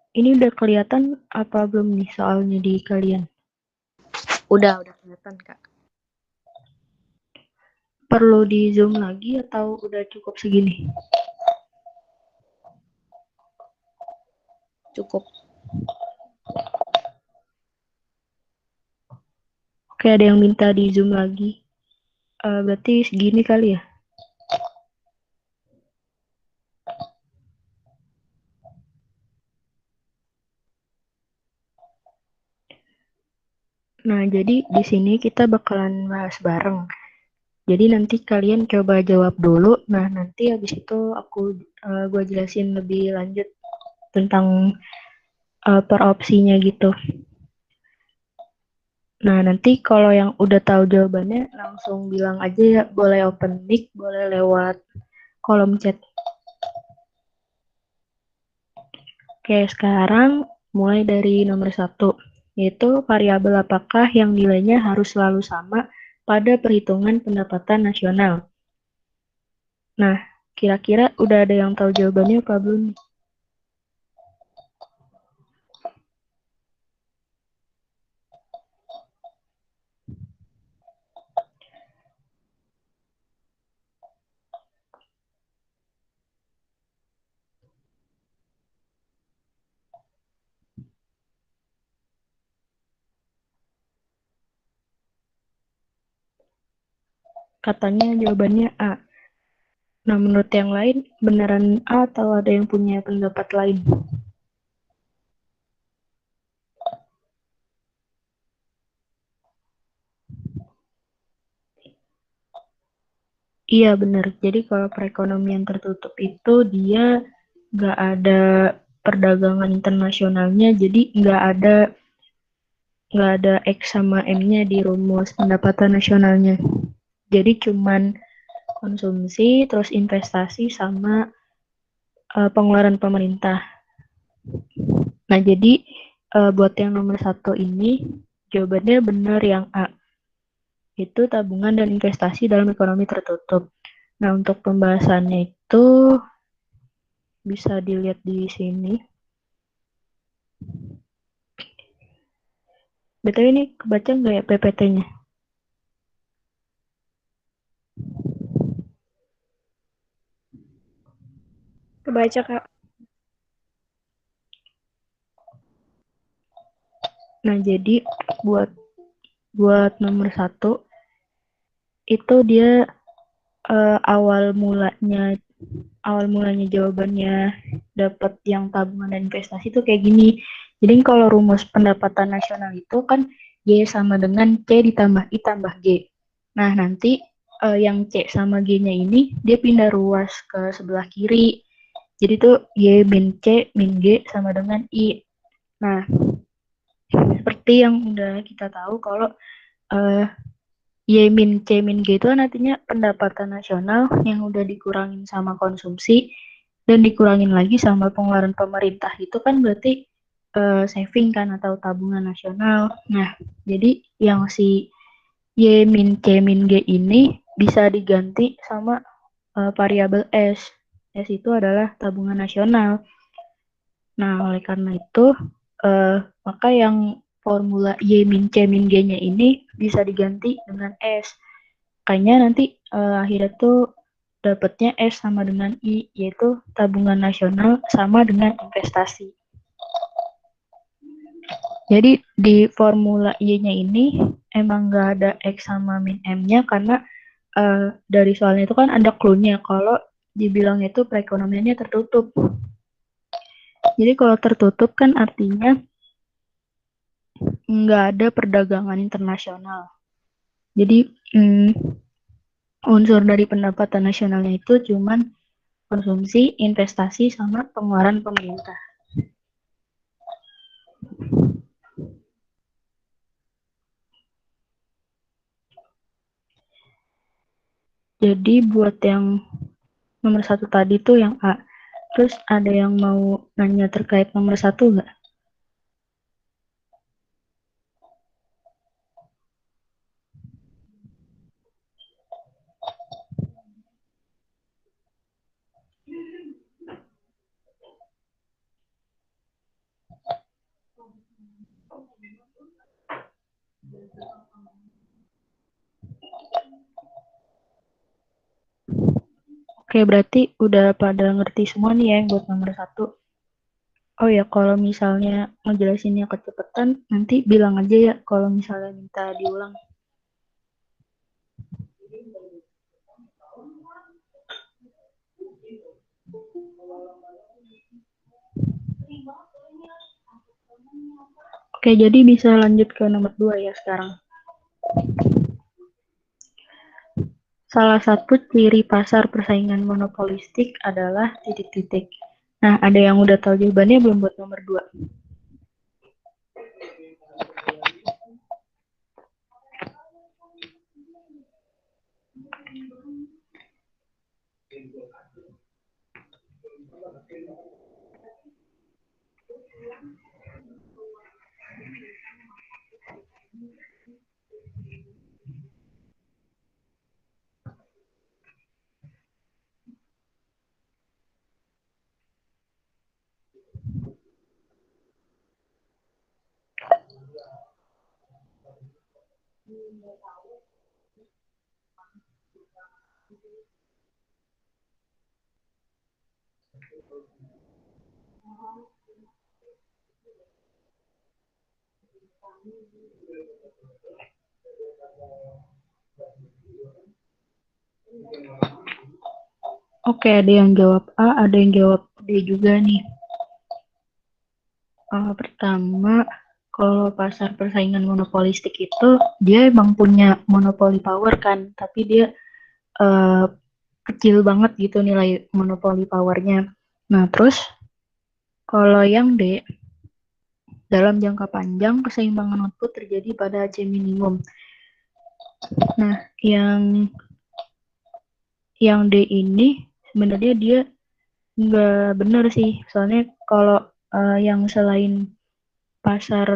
Ini udah kelihatan apa belum nih soalnya di kalian? Udah kelihatan, Kak. Perlu di zoom lagi atau udah cukup segini? Cukup. Oke, ada yang minta di zoom lagi. Berarti segini kali ya? Nah, jadi di sini kita bakalan bahas bareng. Jadi nanti kalian coba jawab dulu. Nah, nanti habis itu gue jelasin lebih lanjut tentang per opsinya gitu. Nah, nanti kalau yang udah tahu jawabannya langsung bilang aja ya, boleh open mic, boleh lewat kolom chat. Oke, sekarang mulai dari nomor 1, yaitu variabel apakah yang nilainya harus selalu sama pada perhitungan pendapatan nasional. Nah, kira-kira udah ada yang tahu jawabannya apa belum? Katanya jawabannya A. Nah, menurut yang lain, beneran A atau ada yang punya pendapat lain? Iya, benar. Jadi kalau perekonomian tertutup itu dia nggak ada perdagangan internasionalnya, jadi nggak ada X sama M-nya di rumus pendapatan nasionalnya. Jadi cuman konsumsi, terus investasi sama pengeluaran pemerintah. Nah, jadi buat yang nomor 1 ini, jawabannya benar yang A. Itu tabungan dan investasi dalam ekonomi tertutup. Nah, untuk pembahasannya itu bisa dilihat di sini. BTW ini kebaca nggak ya PPT-nya? Kebaca, Kak. Nah, jadi buat buat nomor 1 itu dia awal mulanya jawabannya dapat yang tabungan dan investasi itu kayak gini. Jadi kalau rumus pendapatan nasional itu kan Y sama dengan C ditambah I tambah G. Nah, nanti yang C sama G-nya ini dia pindah ruas ke sebelah kiri. Jadi tuh Y min C min G sama dengan I. Nah, seperti yang udah kita tahu kalau uh, Y min C min G itu kan artinya pendapatan nasional yang udah dikurangin sama konsumsi dan dikurangin lagi sama pengeluaran pemerintah. Itu kan berarti saving kan atau tabungan nasional. Nah, jadi yang si Y min C min G ini bisa diganti sama variabel S. S itu adalah tabungan nasional. Nah, oleh karena itu, eh, maka yang formula Y min C min G-nya ini bisa diganti dengan S. Makanya nanti akhirnya tuh dapatnya S sama dengan I, yaitu tabungan nasional sama dengan investasi. Jadi di formula Y-nya ini emang nggak ada X sama min M-nya karena dari soalnya itu kan ada clue-nya kalau dibilang itu perekonomiannya tertutup. Jadi kalau tertutup kan artinya nggak ada perdagangan internasional. Jadi unsur dari pendapatan nasionalnya itu cuman konsumsi, investasi, sama pengeluaran pemerintah. Jadi buat yang nomor 1 tadi tuh yang A. Terus ada yang mau nanya terkait nomor 1 nggak? Oke, berarti udah pada ngerti semua nih ya yang buat nomor satu. Oh ya, kalau misalnya ngejelasinnya kecepatan, nanti bilang aja ya kalau misalnya minta diulang. Oke, jadi bisa lanjut ke nomor 2 ya sekarang. Salah satu ciri pasar persaingan monopolistik adalah titik-titik. Nah, ada yang udah tahu jawabannya belum buat nomor 2? Oke, ada yang jawab A, ada yang jawab D juga nih. Pertama, kalau pasar persaingan monopolistik itu dia emang punya monopoli power kan, tapi dia uh, kecil banget gitu nilai monopoli powernya. Nah, terus kalau yang D, dalam jangka panjang keseimbangan output terjadi pada AC minimum. Nah, yang D ini sebenarnya dia nggak benar sih, soalnya kalau yang selain pasar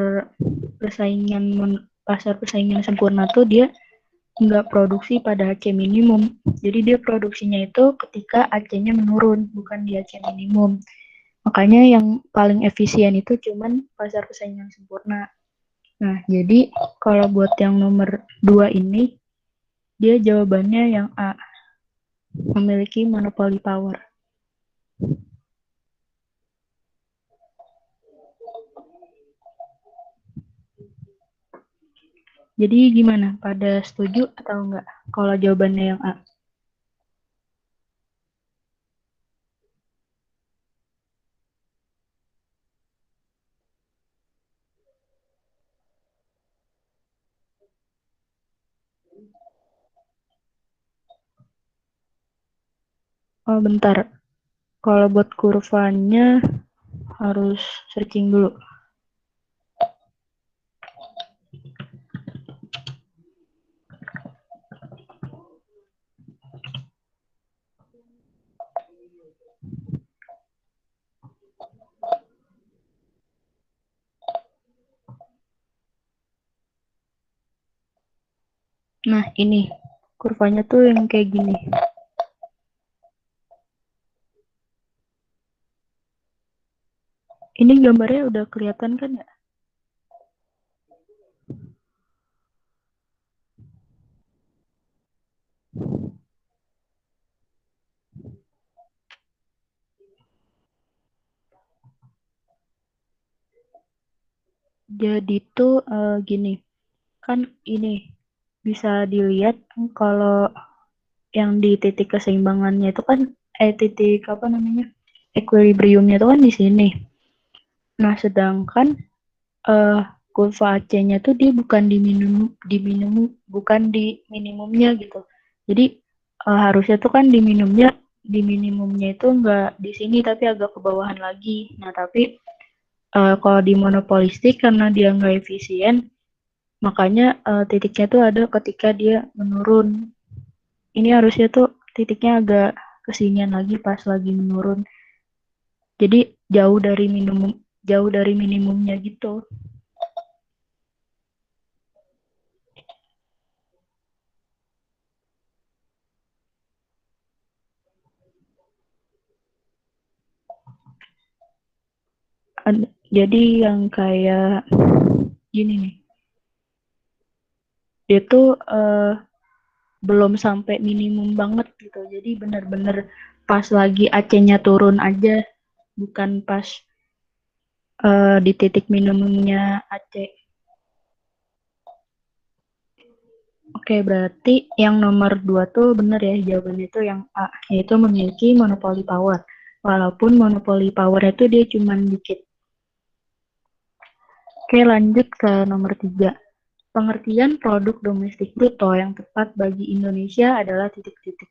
pasar persaingan sempurna tuh dia nggak produksi pada AC minimum. Jadi dia produksinya itu ketika AC-nya menurun, bukan di AC minimum. Makanya yang paling efisien itu cuman pasar persaingan sempurna. Nah, jadi kalau buat yang nomor 2 ini, dia jawabannya yang A, memiliki monopoli power. Jadi gimana? Pada setuju atau enggak? Kalau jawabannya yang A. Oh, bentar. Kalau buat kurvanya harus searching dulu. Nah, ini kurvanya tuh yang kayak gini. Ini gambarnya udah kelihatan kan ya? Jadi tuh gini, kan ini bisa dilihat kalau yang di titik keseimbangannya itu kan titik apa namanya? Equilibriumnya itu kan di sini. Nah, sedangkan eh kurva AC-nya tuh dia bukan bukan di minimumnya gitu. Jadi harusnya tuh kan di minimumnya itu enggak di sini tapi agak ke bawahan lagi. Nah, tapi kalau di monopolistik karena dia nggak efisien, makanya titiknya tuh ada ketika dia menurun. Ini harusnya tuh titiknya agak kesinian lagi pas lagi menurun. Jadi jauh dari minimumnya gitu. Jadi yang kayak gini nih. itu belum sampai minimum banget gitu. Jadi benar-benar pas lagi AC-nya turun aja, bukan pas di titik minimumnya AC. Oke, berarti yang nomor 2 tuh benar ya, jawabannya itu yang A, yaitu memiliki monopoli power. Walaupun monopoli power itu dia cuma dikit. Oke, lanjut ke nomor 3. Pengertian produk domestik bruto yang tepat bagi Indonesia adalah titik-titik.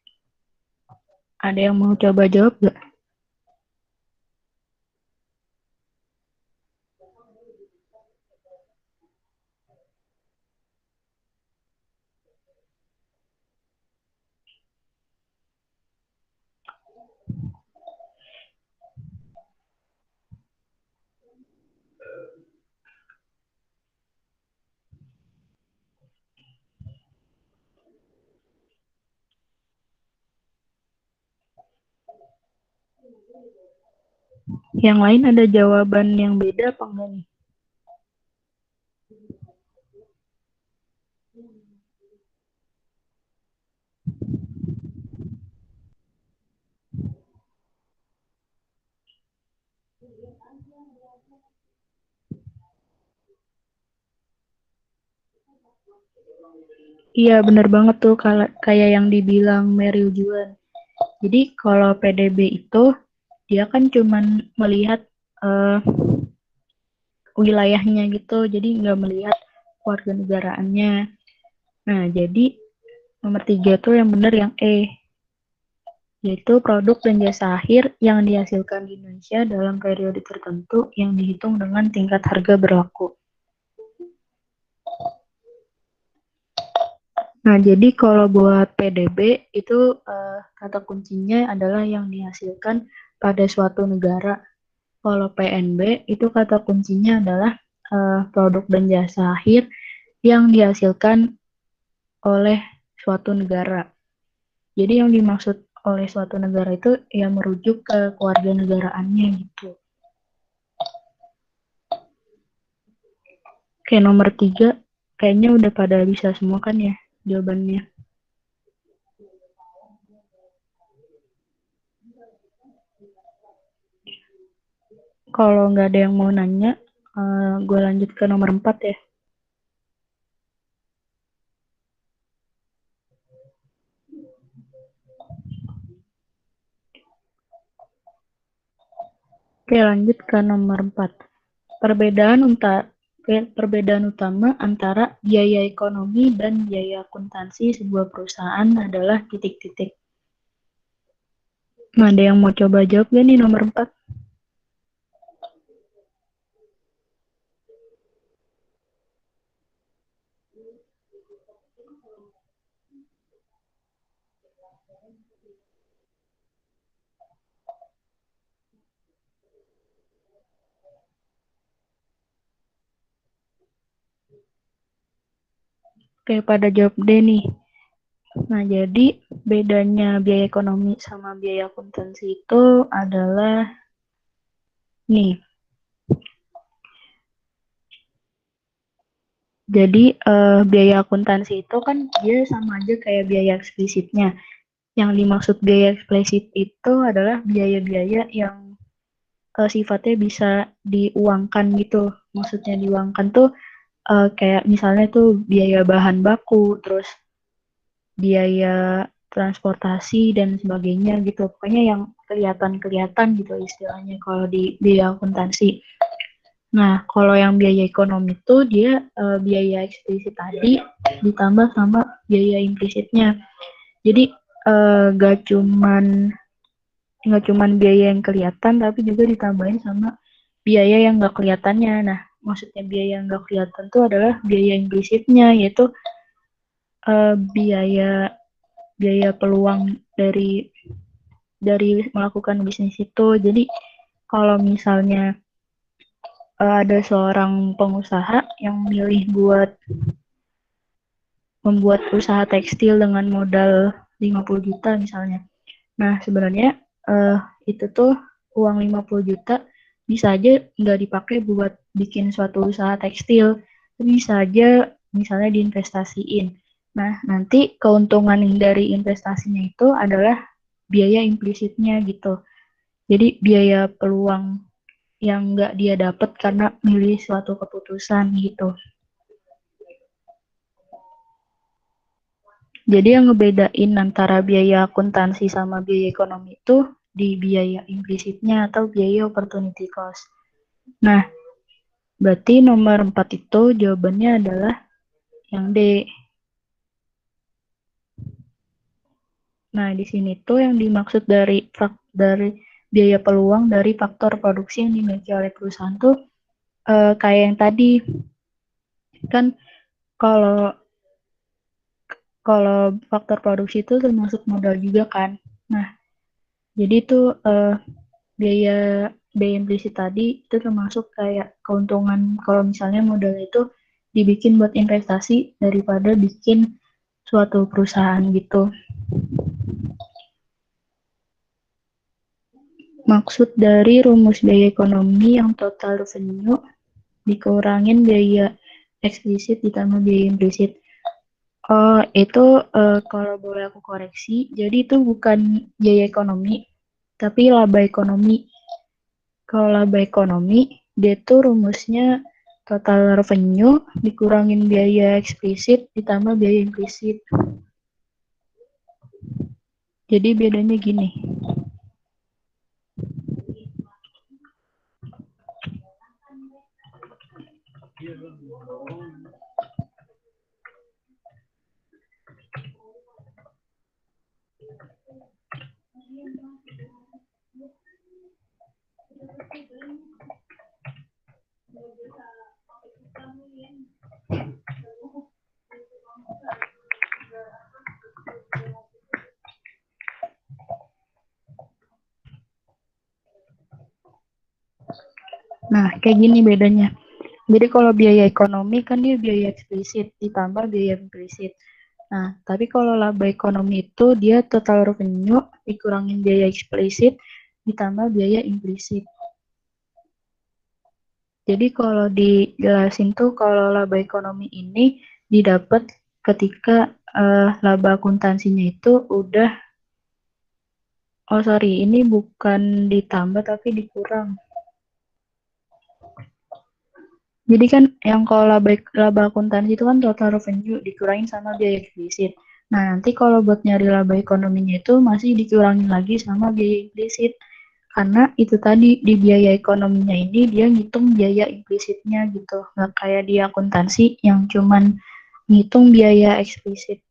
Ada yang mau coba jawab nggak? Yang lain ada jawaban yang beda apa enggak nih? Iya, benar banget tuh kayak yang dibilang Meryl Juan. Jadi kalau PDB itu dia kan cuman melihat uh, wilayahnya gitu, jadi nggak melihat warga negaraannya. Nah, jadi nomor 3 tuh yang benar yang E, yaitu produk dan jasa akhir yang dihasilkan di Indonesia dalam periode tertentu yang dihitung dengan tingkat harga berlaku. Nah, jadi kalau buat PDB itu kata kuncinya adalah yang dihasilkan pada suatu negara. Kalau PNB itu kata kuncinya adalah produk dan jasa akhir yang dihasilkan oleh suatu negara. Jadi yang dimaksud oleh suatu negara itu ya merujuk ke kewarganegaraannya gitu. Oke, nomor 3 kayaknya udah pada bisa semua kan ya jawabannya. Kalau nggak ada yang mau nanya, gue lanjut ke nomor 4 ya. Oke, lanjut ke nomor 4. Perbedaan utama antara biaya ekonomi dan biaya akuntansi sebuah perusahaan adalah titik-titik. Nah, ada yang mau coba jawab gak nih nomor 4? Oke, pada jawab deh nih. Nah, jadi bedanya biaya ekonomi sama biaya akuntansi itu adalah nih. Jadi biaya akuntansi itu kan dia sama aja kayak biaya eksplisitnya. Yang dimaksud biaya eksplisit itu adalah biaya-biaya yang sifatnya bisa diuangkan gitu. Maksudnya diuangkan tuh kayak misalnya tuh biaya bahan baku, terus biaya transportasi dan sebagainya gitu. Pokoknya yang kelihatan-kelihatan gitu istilahnya kalau di biaya akuntansi. Nah, kalau yang biaya ekonomi itu dia biaya eksplisit tadi ditambah sama biaya implisitnya. Jadi gak cuman biaya yang kelihatan, tapi juga ditambahin sama biaya yang gak kelihatannya. Nah, maksudnya biaya yang gak kelihatan itu adalah biaya implisitnya, yaitu biaya biaya peluang dari melakukan bisnis itu. Jadi kalau misalnya ada seorang pengusaha yang milih buat membuat usaha tekstil dengan modal 50 juta misalnya. Nah, sebenarnya itu tuh uang 50 juta bisa aja nggak dipakai buat bikin suatu usaha tekstil. Bisa aja misalnya diinvestasiin. Nah, nanti keuntungan dari investasinya itu adalah biaya implisitnya gitu. Jadi biaya peluang yang nggak dia dapat karena milih suatu keputusan gitu. Jadi yang ngebedain antara biaya akuntansi sama biaya ekonomi itu di biaya implisitnya atau biaya opportunity cost. Nah, berarti nomor 4 itu jawabannya adalah yang D. Nah, di sini tuh yang dimaksud dari biaya peluang dari faktor produksi yang dimiliki oleh perusahaan tuh kayak yang tadi kan kalau kalau faktor produksi itu termasuk modal juga kan. Nah, jadi itu biaya biaya implisit tadi itu termasuk kayak keuntungan kalau misalnya modal itu dibikin buat investasi daripada bikin suatu perusahaan gitu. Maksud dari rumus biaya ekonomi yang total revenue dikurangin biaya eksplisit ditambah biaya implisit. Oh, itu kalau boleh aku koreksi, jadi itu bukan biaya ekonomi, tapi laba ekonomi. Kalau laba ekonomi, dia tuh rumusnya total revenue dikurangin biaya eksplisit ditambah biaya implisit. Jadi bedanya gini. Nah, kayak gini bedanya. Jadi kalau biaya ekonomi kan dia biaya eksplisit ditambah biaya implisit. Nah, tapi kalau laba ekonomi itu dia total revenue dikurangin biaya eksplisit ditambah biaya implisit. Jadi kalau dijelasin tuh kalau laba ekonomi ini didapat ketika laba akuntansinya itu udah, oh sorry, ini bukan ditambah tapi dikurang. Jadi kan yang kalau laba akuntansi itu kan total revenue dikurangin sama biaya implisit. Nah, nanti kalau buat nyari laba ekonominya itu masih dikurangin lagi sama biaya implisit. Karena itu tadi di biaya ekonominya ini dia ngitung biaya implisitnya gitu. Nggak kayak di akuntansi yang cuman ngitung biaya eksplisit.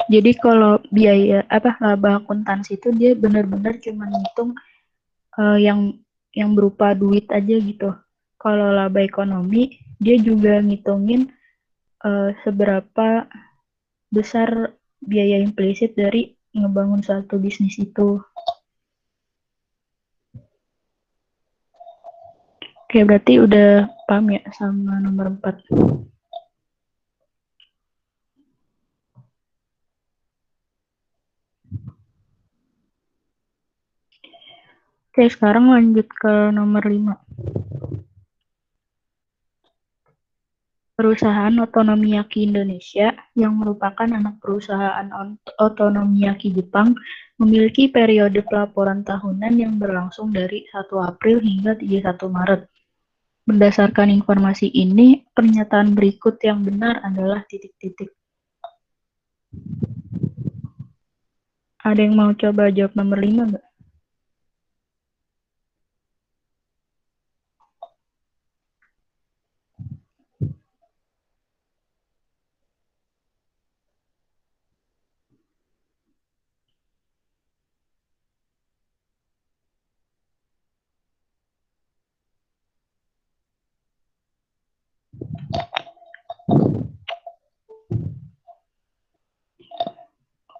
Jadi kalau biaya apa laba akuntansi itu dia benar-benar cuma ngitung yang berupa duit aja gitu. Kalau laba ekonomi dia juga ngitungin seberapa besar biaya implisit dari ngebangun suatu bisnis itu. Oke, berarti udah paham ya sama nomor 4. Oke, sekarang lanjut ke nomor 5. Perusahaan Otonomiyaki Indonesia yang merupakan anak perusahaan Otonomiyaki Jepang memiliki periode pelaporan tahunan yang berlangsung dari 1 April hingga 31 Maret. Berdasarkan informasi ini, pernyataan berikut yang benar adalah titik-titik. Ada yang mau coba jawab nomor 5 nggak?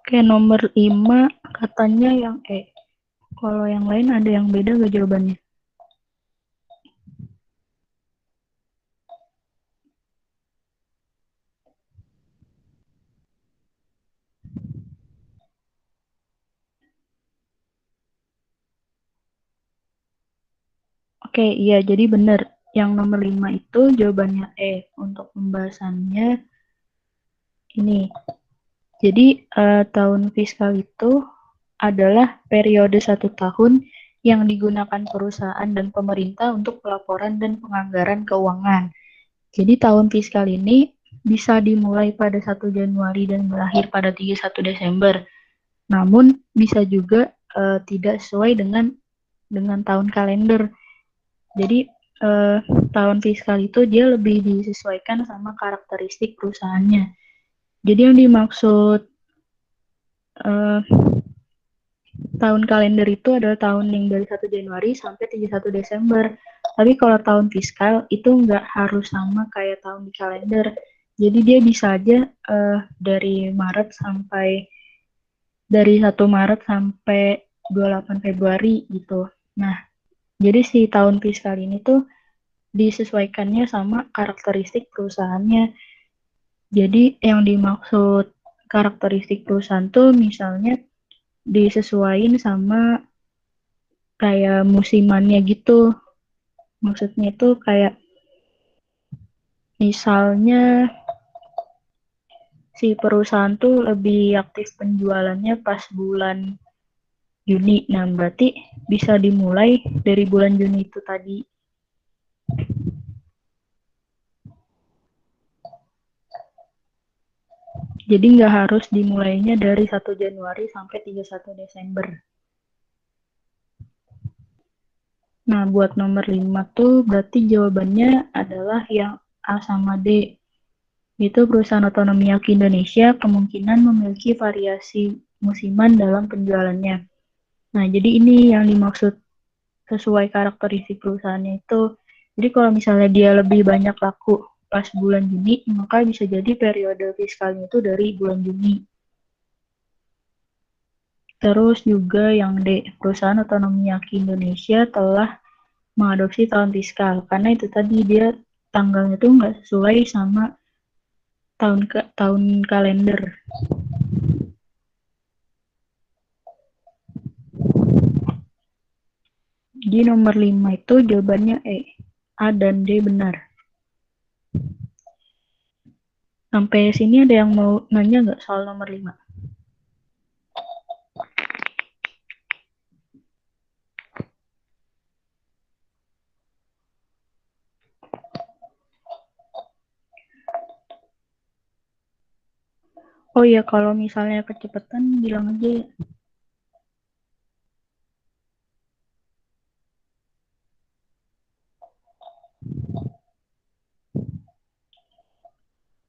Oke, nomor 5 katanya yang E. Kalau yang lain ada yang beda nggak jawabannya? Oke, iya, jadi benar. Yang nomor 5 itu jawabannya E. Untuk pembahasannya ini. Jadi, tahun fiskal itu adalah periode 1 tahun yang digunakan perusahaan dan pemerintah untuk pelaporan dan penganggaran keuangan. Jadi, tahun fiskal ini bisa dimulai pada 1 Januari dan berakhir pada 31 Desember. Namun, bisa juga tidak sesuai dengan tahun kalender. Jadi, tahun fiskal itu dia lebih disesuaikan sama karakteristik perusahaannya. Jadi yang dimaksud tahun kalender itu adalah tahun yang dari 1 Januari sampai 31 Desember. Tapi kalau tahun fiskal itu nggak harus sama kayak tahun di kalender. Jadi dia bisa aja dari 1 Maret sampai 28 Februari gitu. Nah, jadi si tahun fiskal ini tuh disesuaikannya sama karakteristik perusahaannya. Jadi yang dimaksud karakteristik perusahaan tuh misalnya disesuaikan sama kayak musimannya gitu. Maksudnya itu kayak misalnya si perusahaan tuh lebih aktif penjualannya pas bulan Juni. Nah, berarti bisa dimulai dari bulan Juni itu tadi. Jadi nggak harus dimulainya dari 1 Januari sampai 31 Desember. Nah, buat nomor 5 tuh berarti jawabannya adalah yang A sama D. Itu perusahaan otonom minyak Indonesia kemungkinan memiliki variasi musiman dalam penjualannya. Nah, jadi ini yang dimaksud sesuai karakteristik perusahaannya itu. Jadi kalau misalnya dia lebih banyak laku pas bulan Juni, maka bisa jadi periode fiskalnya itu dari bulan Juni. Terus juga yang D, perusahaan otonom minyak Indonesia telah mengadopsi tahun fiskal. Karena itu tadi dia tanggalnya tuh nggak sesuai sama tahun kalender. Di nomor 5 itu jawabannya E. A dan D benar. Sampai sini ada yang mau nanya nggak soal nomor 5? Oh iya, kalau misalnya kecepatan bilang aja ya.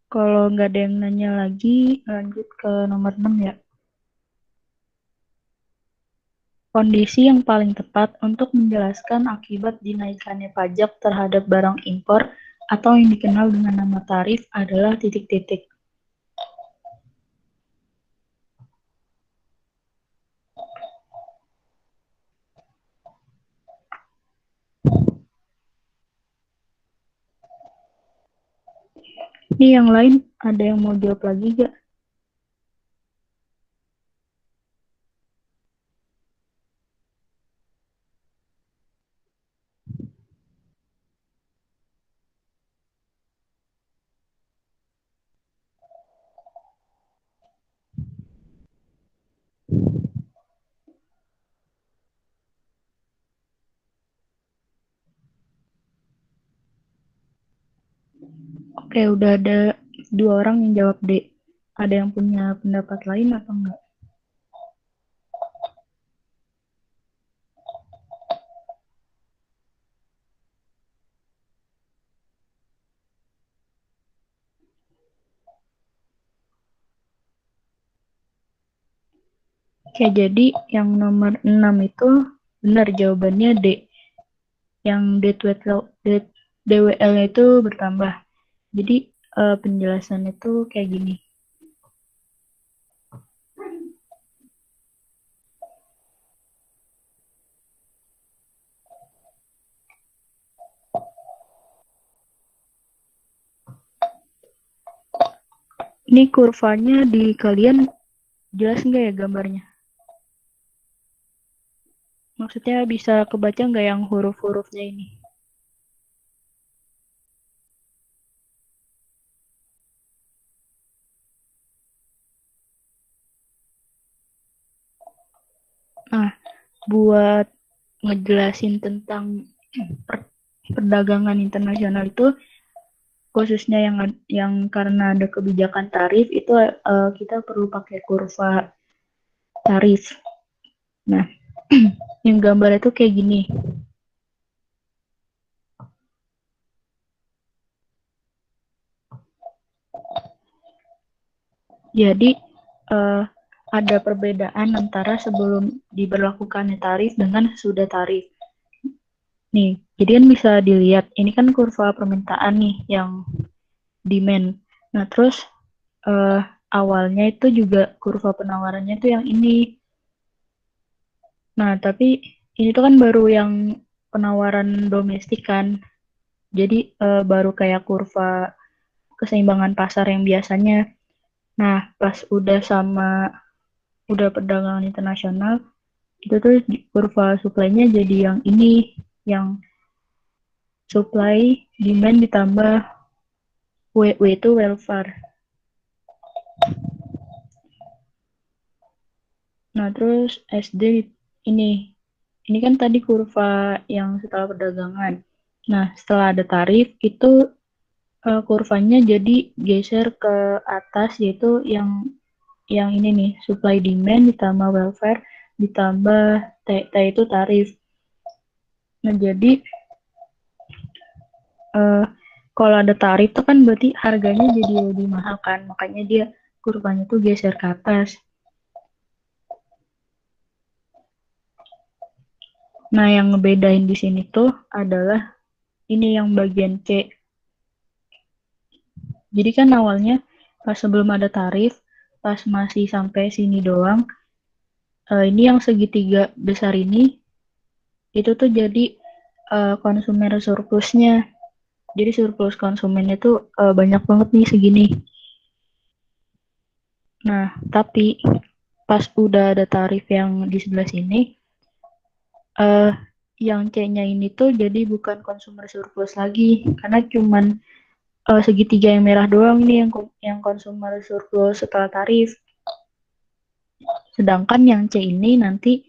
Kalau nggak ada yang nanya lagi, lanjut ke nomor 6 ya. Kondisi yang paling tepat untuk menjelaskan akibat dinaikannya pajak terhadap barang impor atau yang dikenal dengan nama tarif adalah titik-titik. Ini yang lain ada yang mau jawab lagi gak? Oke, udah ada 2 orang yang jawab D. Ada yang punya pendapat lain atau enggak? Oke, jadi yang nomor 6 itu benar jawabannya D. Yang DWL-nya itu bertambah. Jadi penjelasannya itu kayak gini. Ini kurvanya di kalian jelas nggak ya gambarnya? Maksudnya bisa kebaca nggak yang huruf-hurufnya ini? buat ngejelasin tentang perdagangan internasional itu, khususnya yang karena ada kebijakan tarif itu kita perlu pakai kurva tarif. Nah, yang gambar itu kayak gini. Jadi ada perbedaan antara sebelum diberlakukannya tarif dengan sesudah tarif. Nih, jadi kan bisa dilihat, ini kan kurva permintaan nih yang demand. Nah, terus awalnya itu juga kurva penawarannya itu yang ini. Nah, tapi ini tuh kan baru yang penawaran domestik kan. Jadi baru kayak kurva keseimbangan pasar yang biasanya. Nah, pas udah perdagangan internasional, itu tuh kurva supply-nya jadi yang ini, yang supply demand ditambah W itu welfare. Nah, terus SD ini kan tadi kurva yang setelah perdagangan. Nah, setelah ada tarif itu kurvanya jadi geser ke atas, yaitu yang ini nih, supply demand ditambah welfare ditambah T itu tarif. Nah, jadi kalau ada tarif tuh kan berarti harganya jadi lebih mahal kan, makanya dia kurvanya tuh geser ke atas. Nah, yang ngebedain di sini tuh adalah ini yang bagian C. Jadi kan awalnya pas sebelum ada tarif, pas masih sampai sini doang, ini yang segitiga besar ini, itu tuh jadi konsumer surplusnya. Jadi surplus konsumennya tuh banyak banget nih segini. Nah, tapi pas udah ada tarif yang di sebelah sini, yang C-nya ini tuh jadi bukan consumer surplus lagi, karena cuman segitiga yang merah doang nih yang consumer surplus setelah tarif. Sedangkan yang C ini nanti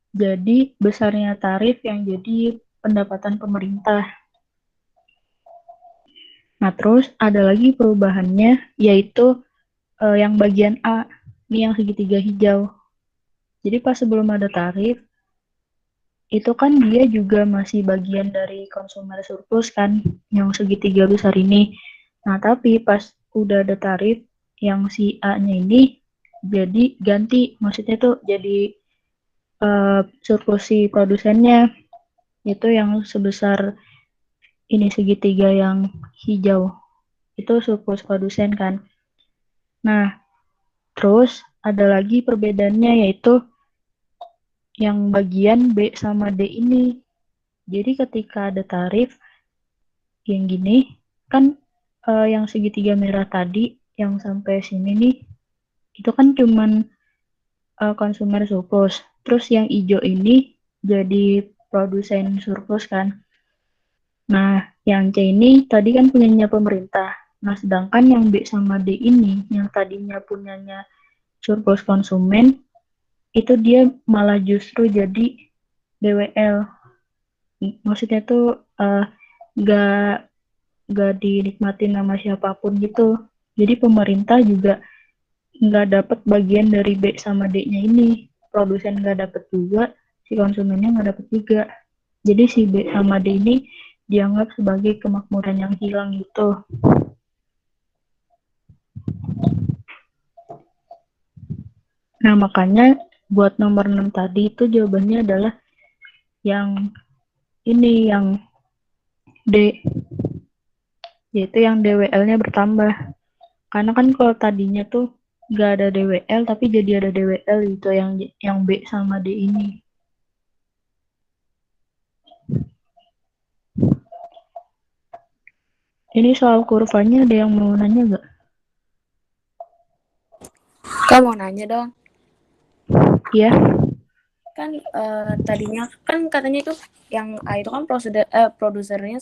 jadi besarnya tarif yang jadi pendapatan pemerintah. Nah, terus ada lagi perubahannya, yaitu yang bagian A, ini yang segitiga hijau. Jadi pas sebelum ada tarif, itu kan dia juga masih bagian dari consumer surplus kan, yang segitiga besar ini. Nah, tapi pas udah ada tarif, yang si A-nya ini jadi ganti, maksudnya tuh jadi surplus si produsennya, itu yang sebesar ini segitiga yang hijau, itu surplus produsen kan. Nah, terus ada lagi perbedaannya, yaitu yang bagian B sama D ini. Jadi ketika ada tarif yang gini, kan yang segitiga merah tadi yang sampai sini nih, itu kan cuman konsumer surplus. Terus yang hijau ini jadi produsen surplus kan. Nah, yang C ini tadi kan punyanya pemerintah. Nah, sedangkan yang B sama D ini, yang tadinya punyanya surplus konsumen, itu dia malah justru jadi BWL. Maksudnya tuh nggak dinikmatin sama siapapun gitu. Jadi pemerintah juga nggak dapat bagian dari B sama D-nya ini. Produsen nggak dapat juga, si konsumennya nggak dapat juga. Jadi si B sama D ini dianggap sebagai kemakmuran yang hilang gitu. Nah, makanya buat nomor 6 tadi itu jawabannya adalah yang ini, yang D, yaitu yang DWL-nya bertambah. Karena kan kalau tadinya tuh nggak ada DWL, tapi jadi ada DWL gitu, yang B sama D ini. Ini soal kurvanya ada yang mau nanya nggak? Kak mau nanya dong. Iya. Kan tadinya kan katanya itu yang A itu kan produsennya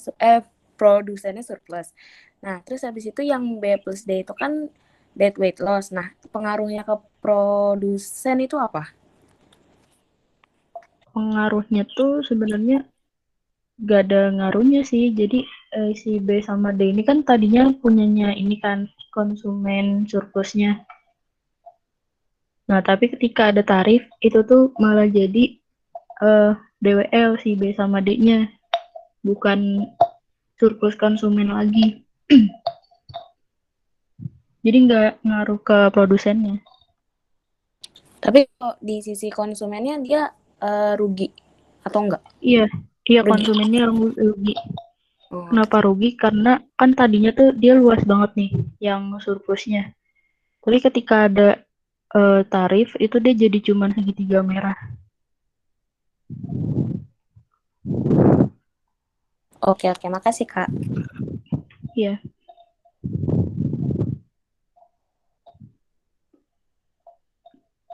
surplus. Nah, terus habis itu yang B plus D itu kan dead weight loss. Nah, pengaruhnya ke produsen itu apa? pengaruhnya tuh sebenarnya gak ada ngaruhnya sih. Jadi si B sama D ini kan tadinya punyanya ini kan konsumen surplusnya. Nah, tapi ketika ada tarif itu tuh malah jadi DWL si B sama D-nya, bukan surplus konsumen lagi. Jadi nggak ngaruh ke produsennya. Tapi kalau di sisi konsumennya dia rugi atau enggak? Iya, iya Rugi. konsumennya rugi. Oh. Kenapa rugi? Karena kan tadinya tuh dia luas banget nih yang surplusnya. Tapi ketika ada tarif itu dia jadi cuma segitiga merah. Oke, makasih Kak. Iya.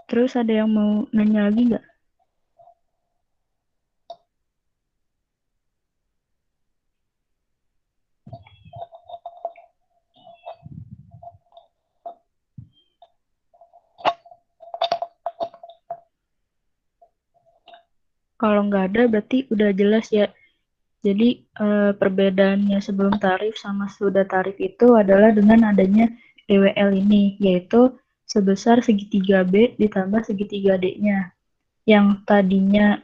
Terus ada yang mau nanya lagi nggak? Kalau nggak ada berarti udah jelas ya. Jadi perbedaannya sebelum tarif sama sudah tarif itu adalah dengan adanya DWL ini, yaitu sebesar segitiga B ditambah segitiga D-nya. Yang tadinya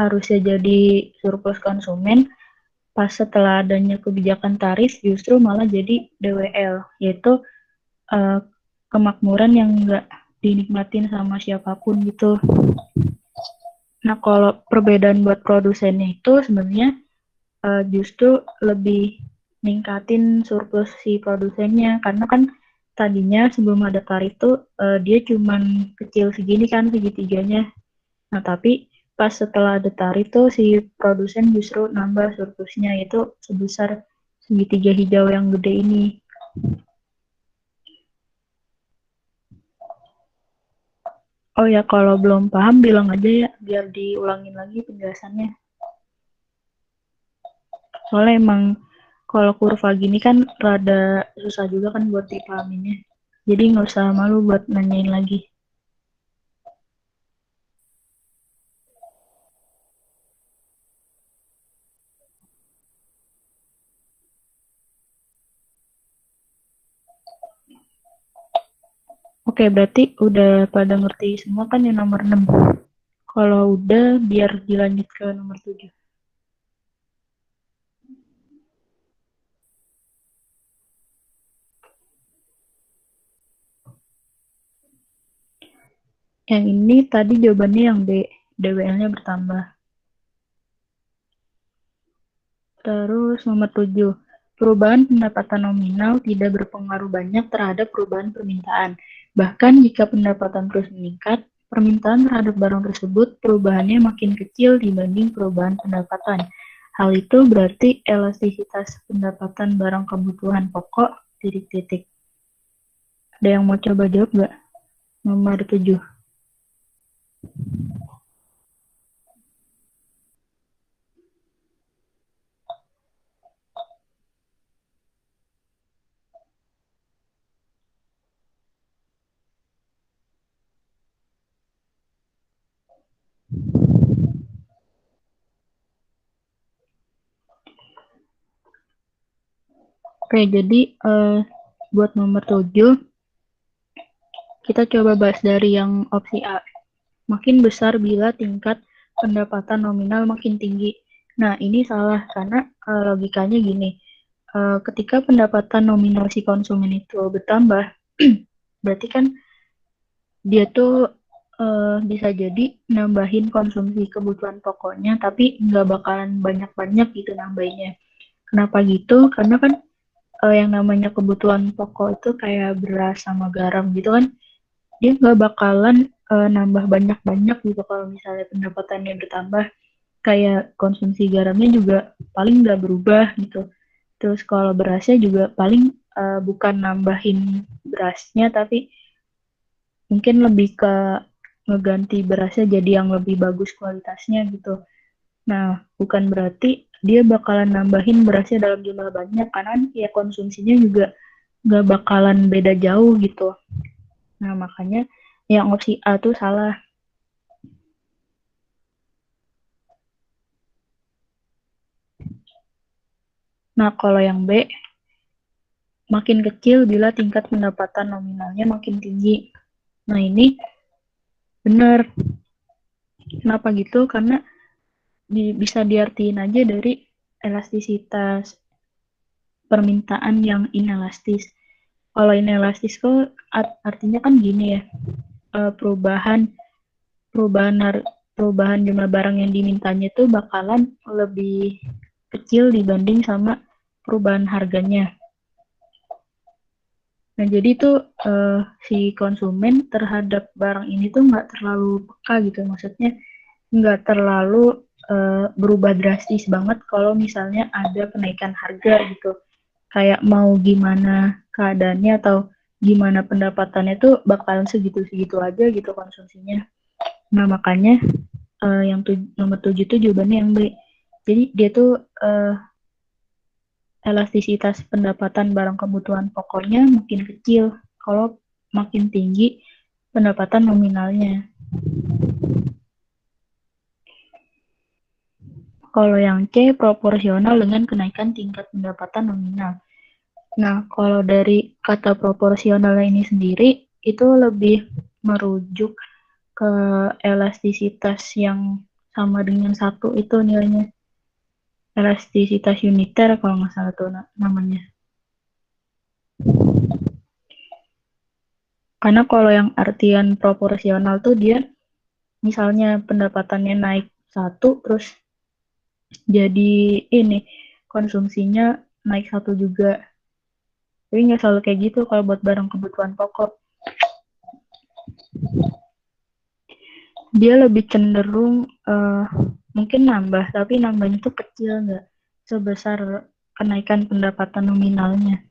harusnya jadi surplus konsumen, pas setelah adanya kebijakan tarif justru malah jadi DWL, yaitu uh, kemakmuran yang nggak dinikmatin sama siapapun gitu. Nah, kalau perbedaan buat produsennya itu sebenarnya justru lebih ningkatin surplus si produsennya, karena kan tadinya sebelum ada tarif tuh dia cuman kecil segini kan segitiganya. Nah, tapi pas setelah ada tarif tuh si produsen justru nambah surplusnya itu sebesar segitiga hijau yang gede ini. Oh ya, kalau belum paham bilang aja ya, biar diulangin lagi penjelasannya. Soalnya emang kalau kurva gini kan rada susah juga kan buat dipahaminnya. Jadi nggak usah malu buat nanyain lagi. Oke, berarti udah pada ngerti semua kan yang nomor 6. Kalau udah, biar dilanjut ke nomor 7. Yang ini tadi jawabannya yang D, DWL-nya bertambah. Terus nomor 7. Perubahan pendapatan nominal tidak berpengaruh banyak terhadap perubahan permintaan. Bahkan jika pendapatan terus meningkat, permintaan terhadap barang tersebut perubahannya makin kecil dibanding perubahan pendapatan. Hal itu berarti elastisitas pendapatan barang kebutuhan pokok titik-titik. Ada yang mau coba jawab nggak? Nomor 7. Oke, jadi buat nomor 7, kita coba bahas dari yang opsi A. Makin besar bila tingkat pendapatan nominal makin tinggi. Nah, ini salah karena logikanya gini. Ketika pendapatan nominal si konsumen itu bertambah, berarti kan dia tuh bisa jadi nambahin konsumsi kebutuhan pokoknya, tapi nggak bakalan banyak-banyak gitu nambahinnya. Kenapa gitu? Karena kan yang namanya kebutuhan pokok itu kayak beras sama garam gitu kan, dia nggak bakalan nambah banyak-banyak gitu kalau misalnya pendapatannya bertambah. Kayak konsumsi garamnya juga paling nggak berubah gitu. Terus kalau berasnya juga paling bukan nambahin berasnya, tapi mungkin lebih ke ngeganti berasnya jadi yang lebih bagus kualitasnya gitu. Nah, bukan berarti dia bakalan nambahin berasnya dalam jumlah banyak, karena ya konsumsinya juga nggak bakalan beda jauh gitu. Nah, makanya yang opsi A tuh salah. Nah, kalau yang B, makin kecil bila tingkat pendapatan nominalnya makin tinggi. Nah, ini benar. Kenapa gitu? Karena bisa diartiin aja dari elastisitas permintaan yang inelastis. Kalau inelastis kok artinya kan gini ya, perubahan perubahan jumlah barang yang dimintanya itu bakalan lebih kecil dibanding sama perubahan harganya. Nah, jadi tuh si konsumen terhadap barang ini tuh nggak terlalu peka gitu, maksudnya nggak terlalu berubah drastis banget kalau misalnya ada kenaikan harga gitu. Kayak mau gimana keadaannya atau gimana pendapatannya tuh bakalan segitu-segitu aja gitu konsumsinya. Nah, makanya yang nomor 7 tuh jawabannya yang B. Jadi dia tuh elastisitas pendapatan barang kebutuhan pokoknya makin kecil kalau makin tinggi pendapatan nominalnya. Kalau yang C proporsional dengan kenaikan tingkat pendapatan nominal. Nah, kalau dari kata proporsional ini sendiri itu lebih merujuk ke elastisitas yang sama dengan satu itu nilainya. Elastisitas uniter kalau nggak salah tuh namanya. Karena kalau yang artian proporsional tuh dia misalnya pendapatannya naik satu terus jadi ini konsumsinya naik satu juga. Tapi nggak selalu kayak gitu kalau buat barang kebutuhan pokok. Dia lebih cenderung mungkin nambah, tapi nambahnya tuh kecil, nggak sebesar kenaikan pendapatan nominalnya.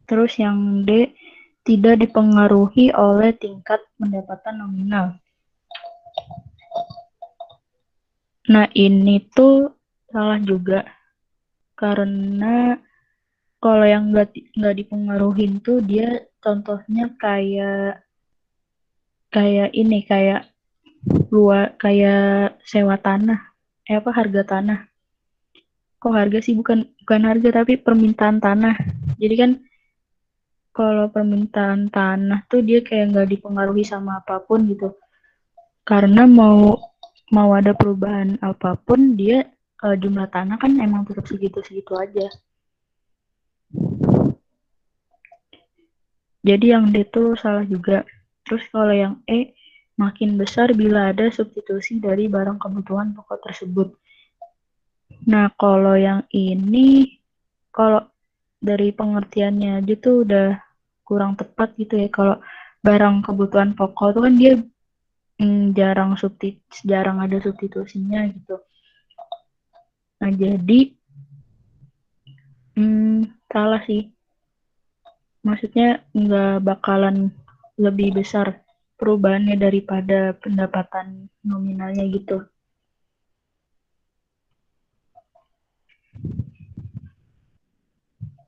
Terus yang D, tidak dipengaruhi oleh tingkat pendapatan nominal. Nah, ini tuh salah juga. Karena kalau yang nggak dipengaruhin tuh dia contohnya kayak kayak ini kayak sewa tanah. Apa harga tanah? Kok harga sih bukan harga tapi permintaan tanah. Jadi kan kalau permintaan tanah tuh dia kayak nggak dipengaruhi sama apapun gitu. Karena mau ada perubahan apapun dia jumlah tanah kan emang tetap segitu-segitu aja. Jadi yang D tuh salah juga. Terus kalau yang E makin besar bila ada substitusi dari barang kebutuhan pokok tersebut. Nah, kalau yang ini kalau dari pengertiannya aja tuh udah kurang tepat gitu ya. Kalau barang kebutuhan pokok itu kan dia jarang ada substitusinya gitu. Nah, jadi salah sih. Maksudnya nggak bakalan lebih besar perubahannya daripada pendapatan nominalnya gitu.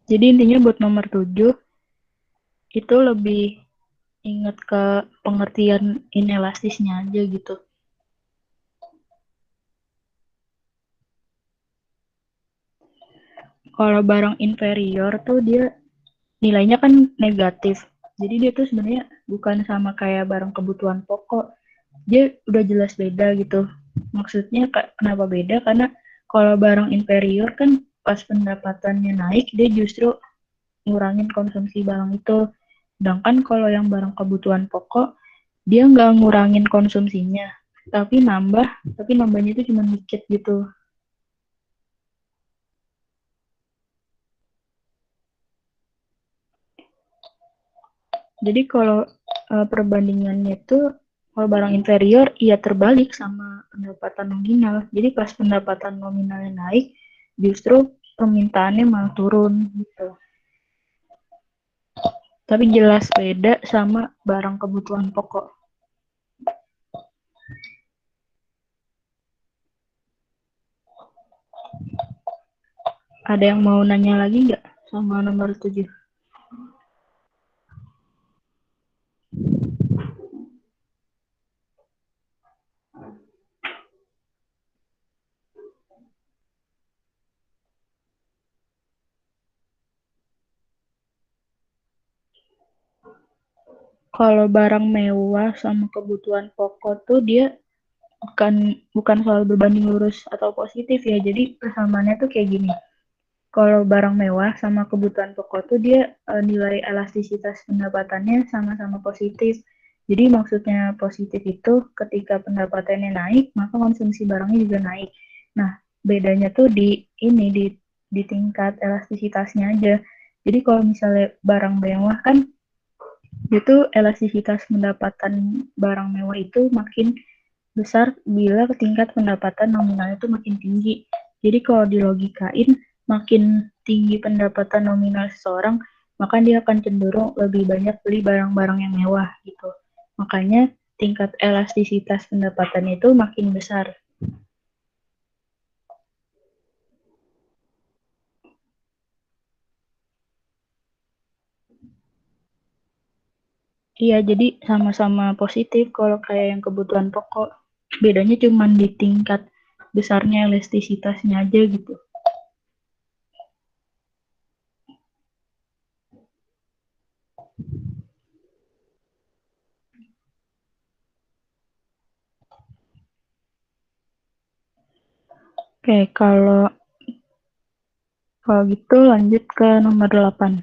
Jadi intinya buat nomor 7 itu lebih ingat ke pengertian inelastisnya aja gitu. Kalau barang inferior tuh dia nilainya kan negatif. Jadi dia tuh sebenarnya bukan sama kayak barang kebutuhan pokok. Dia udah jelas beda gitu. Maksudnya kenapa beda? Karena kalau barang inferior kan pas pendapatannya naik dia justru ngurangin konsumsi barang itu. Sedangkan kalau yang barang kebutuhan pokok dia nggak ngurangin konsumsinya, tapi nambahnya itu cuma dikit gitu. Jadi kalau perbandingannya itu kalau barang inferior iya terbalik sama pendapatan nominal. Jadi pas pendapatan nominalnya naik, justru permintaannya malah turun gitu. Tapi jelas beda sama barang kebutuhan pokok. Ada yang mau nanya lagi nggak sama nomor 7? Kalau barang mewah sama kebutuhan pokok tuh dia bukan soal berbanding lurus atau positif ya. Jadi persamaannya tuh kayak gini. Kalau barang mewah sama kebutuhan pokok tuh dia nilai elastisitas pendapatannya sama-sama positif. Jadi maksudnya positif itu ketika pendapatannya naik, maka konsumsi barangnya juga naik. Nah, bedanya tuh di tingkat elastisitasnya aja. Jadi kalau misalnya barang mewah kan itu elastisitas pendapatan barang mewah itu makin besar bila tingkat pendapatan nominalnya itu makin tinggi. Jadi kalau dilogikain, makin tinggi pendapatan nominal seseorang, maka dia akan cenderung lebih banyak beli barang-barang yang mewah gitu. Makanya tingkat elastisitas pendapatan itu makin besar. Iya, jadi sama-sama positif kalau kayak yang kebutuhan pokok. Bedanya cuma di tingkat besarnya elastisitasnya aja gitu. Oke, kalau gitu lanjut ke nomor 8.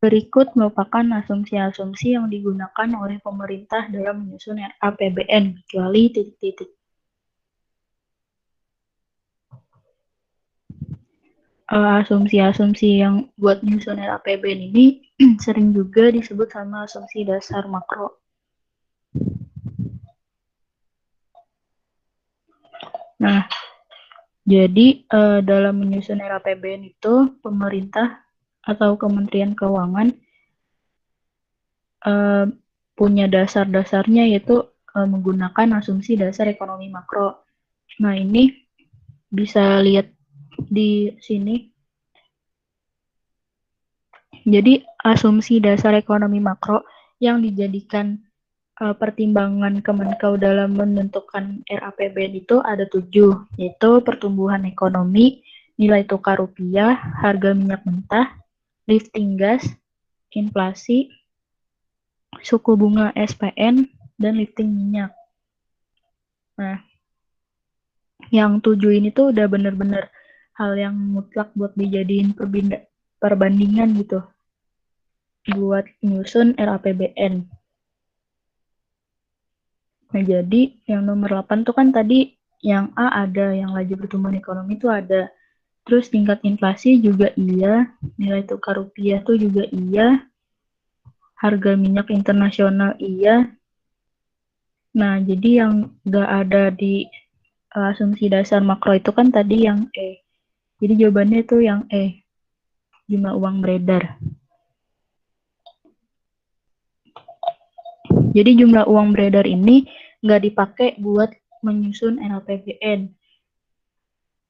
Berikut merupakan asumsi-asumsi yang digunakan oleh pemerintah dalam menyusun APBN, kecuali titik-titik. Asumsi-asumsi yang buat menyusun APBN ini sering juga disebut sama asumsi dasar makro. Nah, jadi dalam menyusun APBN itu pemerintah atau Kementerian Keuangan punya dasar-dasarnya yaitu menggunakan asumsi dasar ekonomi makro. Nah, ini bisa lihat di sini. Jadi asumsi dasar ekonomi makro yang dijadikan pertimbangan Kemenkeu dalam menentukan RAPBN itu ada 7, yaitu pertumbuhan ekonomi, nilai tukar rupiah, harga minyak mentah, lifting gas, inflasi, suku bunga SPN, dan lifting minyak. Nah, yang 7 ini tuh udah bener-bener hal yang mutlak buat dijadiin perbandingan gitu buat nyusun RAPBN. Nah, jadi yang nomor 8 tuh kan tadi yang A ada, yang laju pertumbuhan ekonomi itu ada. Terus tingkat inflasi juga iya, nilai tukar rupiah tuh juga iya, harga minyak internasional iya. Nah, jadi yang nggak ada di asumsi dasar makro itu kan tadi yang E. Jadi jawabannya itu yang E, jumlah uang beredar. Jadi jumlah uang beredar ini nggak dipakai buat menyusun RAPBN.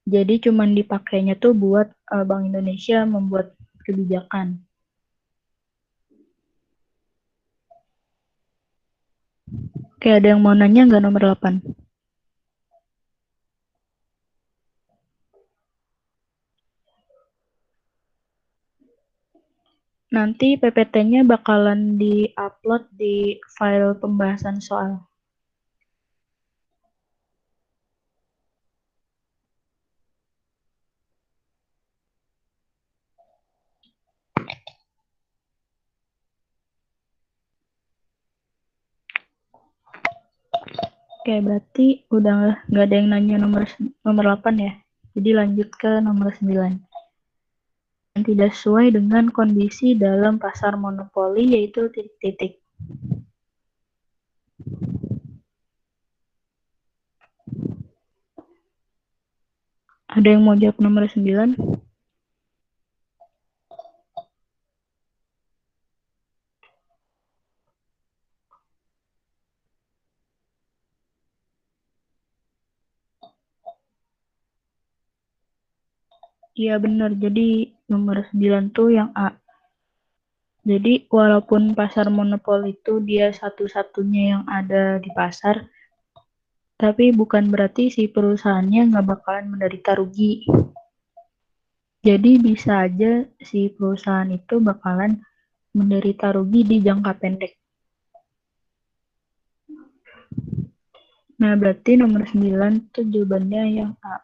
Jadi cuman dipakainya tuh buat Bank Indonesia membuat kebijakan. Oke, ada yang mau nanya nggak nomor 8? Nanti PPT-nya bakalan di-upload di file pembahasan soal. Oke, berarti udah nggak ada yang nanya nomor 8 ya. Jadi lanjut ke nomor 9. Yang tidak sesuai dengan kondisi dalam pasar monopoli yaitu titik-titik. Ada yang mau jawab nomor 9? Iya benar, jadi nomor 9 tuh yang A. Jadi walaupun pasar monopoli itu dia satu-satunya yang ada di pasar, tapi bukan berarti si perusahaannya nggak bakalan menderita rugi. Jadi bisa aja si perusahaan itu bakalan menderita rugi di jangka pendek. Nah, berarti nomor 9 itu jawabannya yang A.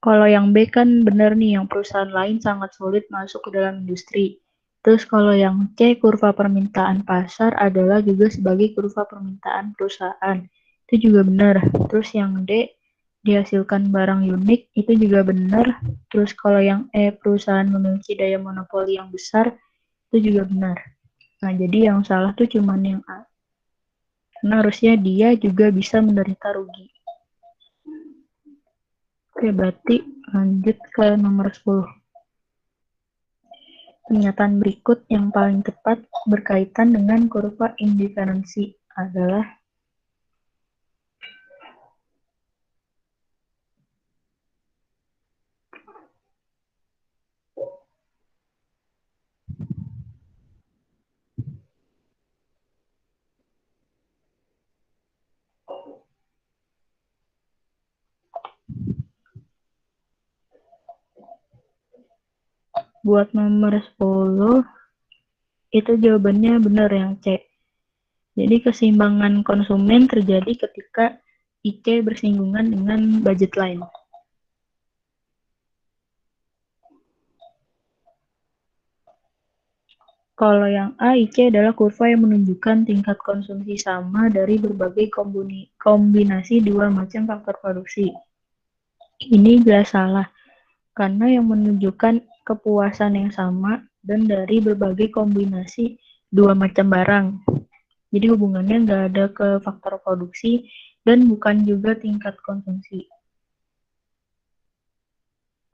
Kalau yang B kan benar nih, yang perusahaan lain sangat sulit masuk ke dalam industri. Terus kalau yang C, kurva permintaan pasar adalah juga sebagai kurva permintaan perusahaan. Itu juga benar. Terus yang D, dihasilkan barang unik, itu juga benar. Terus kalau yang E, perusahaan memiliki daya monopoli yang besar, itu juga benar. Nah, jadi yang salah tuh cuman yang A. Karena harusnya dia juga bisa menderita rugi. Oke, berarti lanjut ke nomor 10. Pernyataan berikut yang paling tepat berkaitan dengan kurva indiferensi adalah buat nomor 10 itu jawabannya benar yang C. Jadi keseimbangan konsumen terjadi ketika IC bersinggungan dengan budget line. Kalau yang A, IC adalah kurva yang menunjukkan tingkat konsumsi sama dari berbagai kombinasi dua macam faktor produksi. Ini jelas salah, karena yang menunjukkan kepuasan yang sama dan dari berbagai kombinasi dua macam barang. Jadi hubungannya nggak ada ke faktor produksi dan bukan juga tingkat konsumsi.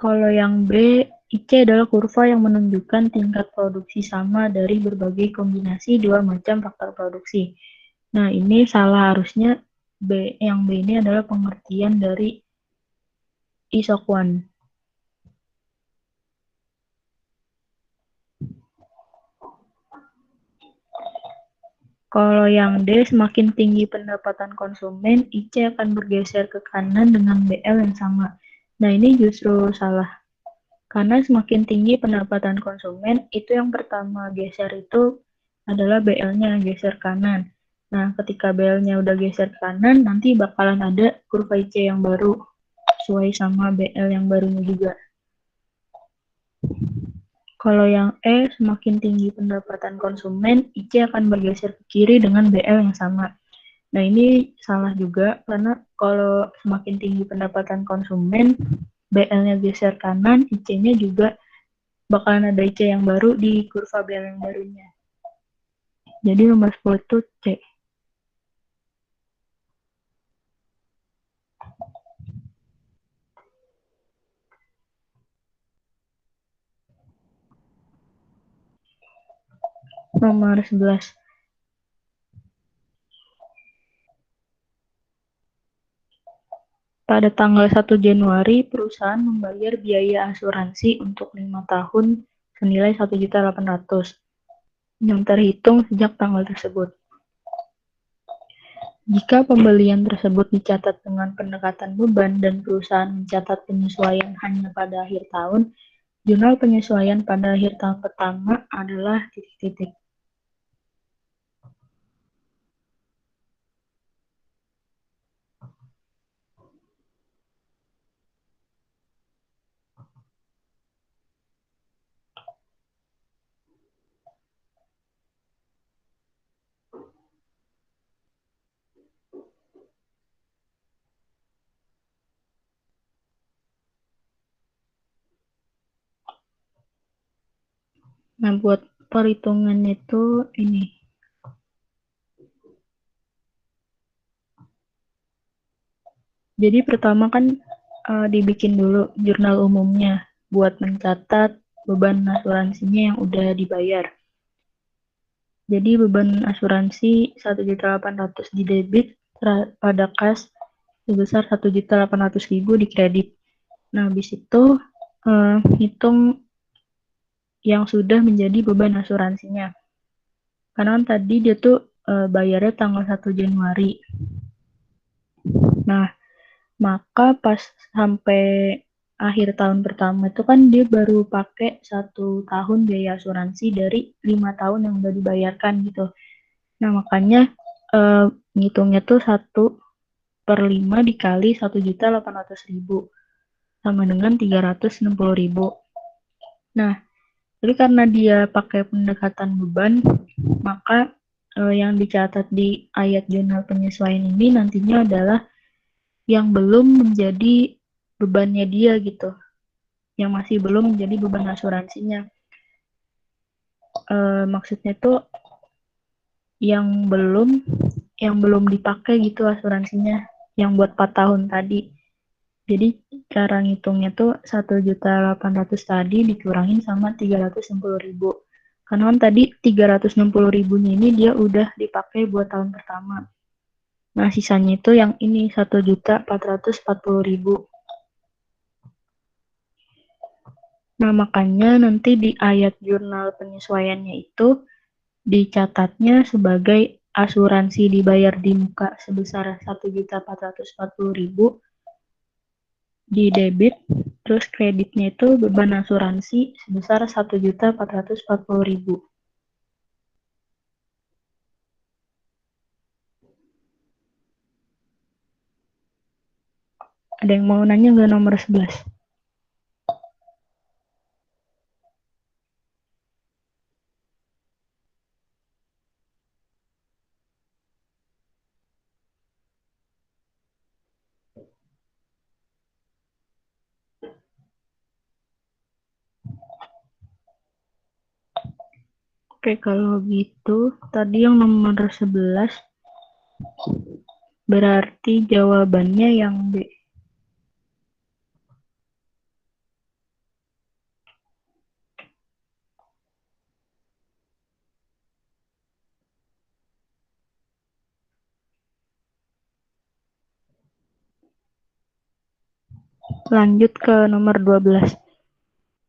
Kalau yang B, IC adalah kurva yang menunjukkan tingkat produksi sama dari berbagai kombinasi dua macam faktor produksi. Nah, ini salah, harusnya B. Yang B ini adalah pengertian dari isokwan. Kalau yang D, semakin tinggi pendapatan konsumen, IC akan bergeser ke kanan dengan BL yang sama. Nah, ini justru salah. Karena semakin tinggi pendapatan konsumen, itu yang pertama geser itu adalah BL-nya geser kanan. Nah, ketika BL-nya udah geser ke kanan, nanti bakalan ada kurva IC yang baru, sesuai sama BL yang barunya juga. Kalau yang E, semakin tinggi pendapatan konsumen, IC akan bergeser ke kiri dengan BL yang sama. Nah, ini salah juga, karena kalau semakin tinggi pendapatan konsumen, BL-nya geser kanan, IC-nya juga bakalan ada IC yang baru di kurva BL yang barunya. Jadi nomor 10 itu C. Nomor 11. Pada tanggal 1 Januari, perusahaan membayar biaya asuransi untuk 5 tahun senilai 1.800.000 yang terhitung sejak tanggal tersebut. Jika pembelian tersebut dicatat dengan pendekatan beban dan perusahaan mencatat penyesuaian hanya pada akhir tahun, jurnal penyesuaian pada akhir tahun pertama adalah titik-titik. Nah, buat perhitungannya itu ini. Jadi pertama kan dibikin dulu jurnal umumnya buat mencatat beban asuransinya yang udah dibayar. Jadi beban asuransi 1.800.000 di debit pada kas sebesar 1.800.000 di kredit. Nah, habis itu hitung yang sudah menjadi beban asuransinya. Karena kan tadi dia tuh bayarnya tanggal 1 Januari. Nah, maka pas sampai akhir tahun pertama itu kan dia baru pakai 1 tahun biaya asuransi dari 5 tahun yang udah dibayarkan gitu. Nah makanya ngitungnya tuh 1/5 dikali 1.800.000 sama dengan 360.000. Nah, jadi karena dia pakai pendekatan beban, maka yang dicatat di ayat jurnal penyesuaian ini nantinya adalah yang belum menjadi bebannya dia gitu, yang masih belum menjadi beban asuransinya. Maksudnya tuh yang belum dipakai gitu asuransinya, yang buat 4 tahun tadi. Jadi cara ngitungnya tuh 1.800.000 tadi dikurangin sama 360.000. Karena kan tadi 360.000-nya ini dia udah dipakai buat tahun pertama. Nah, sisanya itu yang ini 1.440.000. Nah, makanya nanti di ayat jurnal penyesuaiannya itu dicatatnya sebagai asuransi dibayar di muka sebesar 1.440.000 di debit, terus kreditnya itu beban asuransi sebesar 1.440.000. Ada yang mau nanya nggak nomor 11? Oke, kalau gitu tadi yang nomor 11 berarti jawabannya yang B. Lanjut ke nomor 12.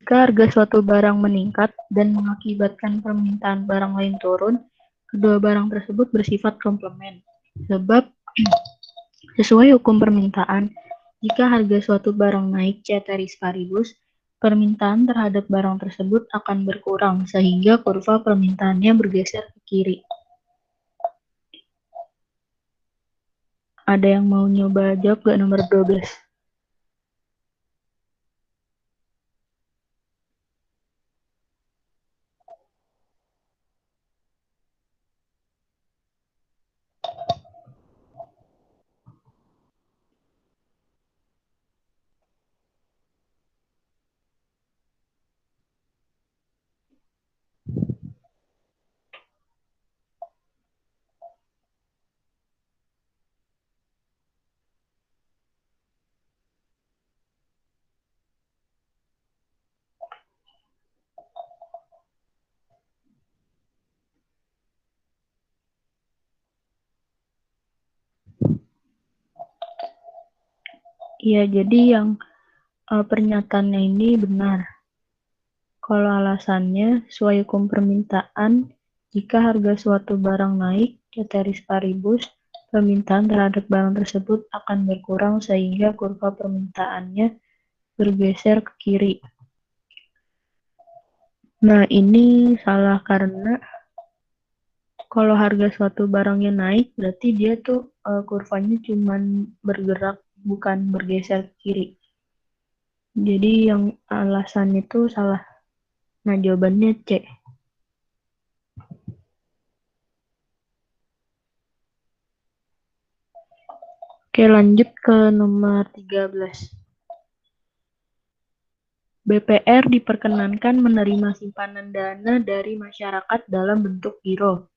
Jika harga suatu barang meningkat dan mengakibatkan permintaan barang lain turun, kedua barang tersebut bersifat komplement. Sebab sesuai hukum permintaan, jika harga suatu barang naik ceteris paribus, permintaan terhadap barang tersebut akan berkurang sehingga kurva permintaannya bergeser ke kiri. Ada yang mau nyoba jawab gak nomor 12? Iya, jadi yang pernyataannya ini benar. Kalau alasannya sesuai hukum permintaan, jika harga suatu barang naik ceteris paribus, permintaan terhadap barang tersebut akan berkurang sehingga kurva permintaannya bergeser ke kiri. Nah, ini salah karena kalau harga suatu barangnya naik, berarti dia tuh kurvanya cuma bergerak, bukan bergeser ke kiri. Jadi yang alasan itu salah. Nah, jawabannya C. Oke, lanjut ke nomor 13. BPR diperkenankan menerima simpanan dana dari masyarakat dalam bentuk giro.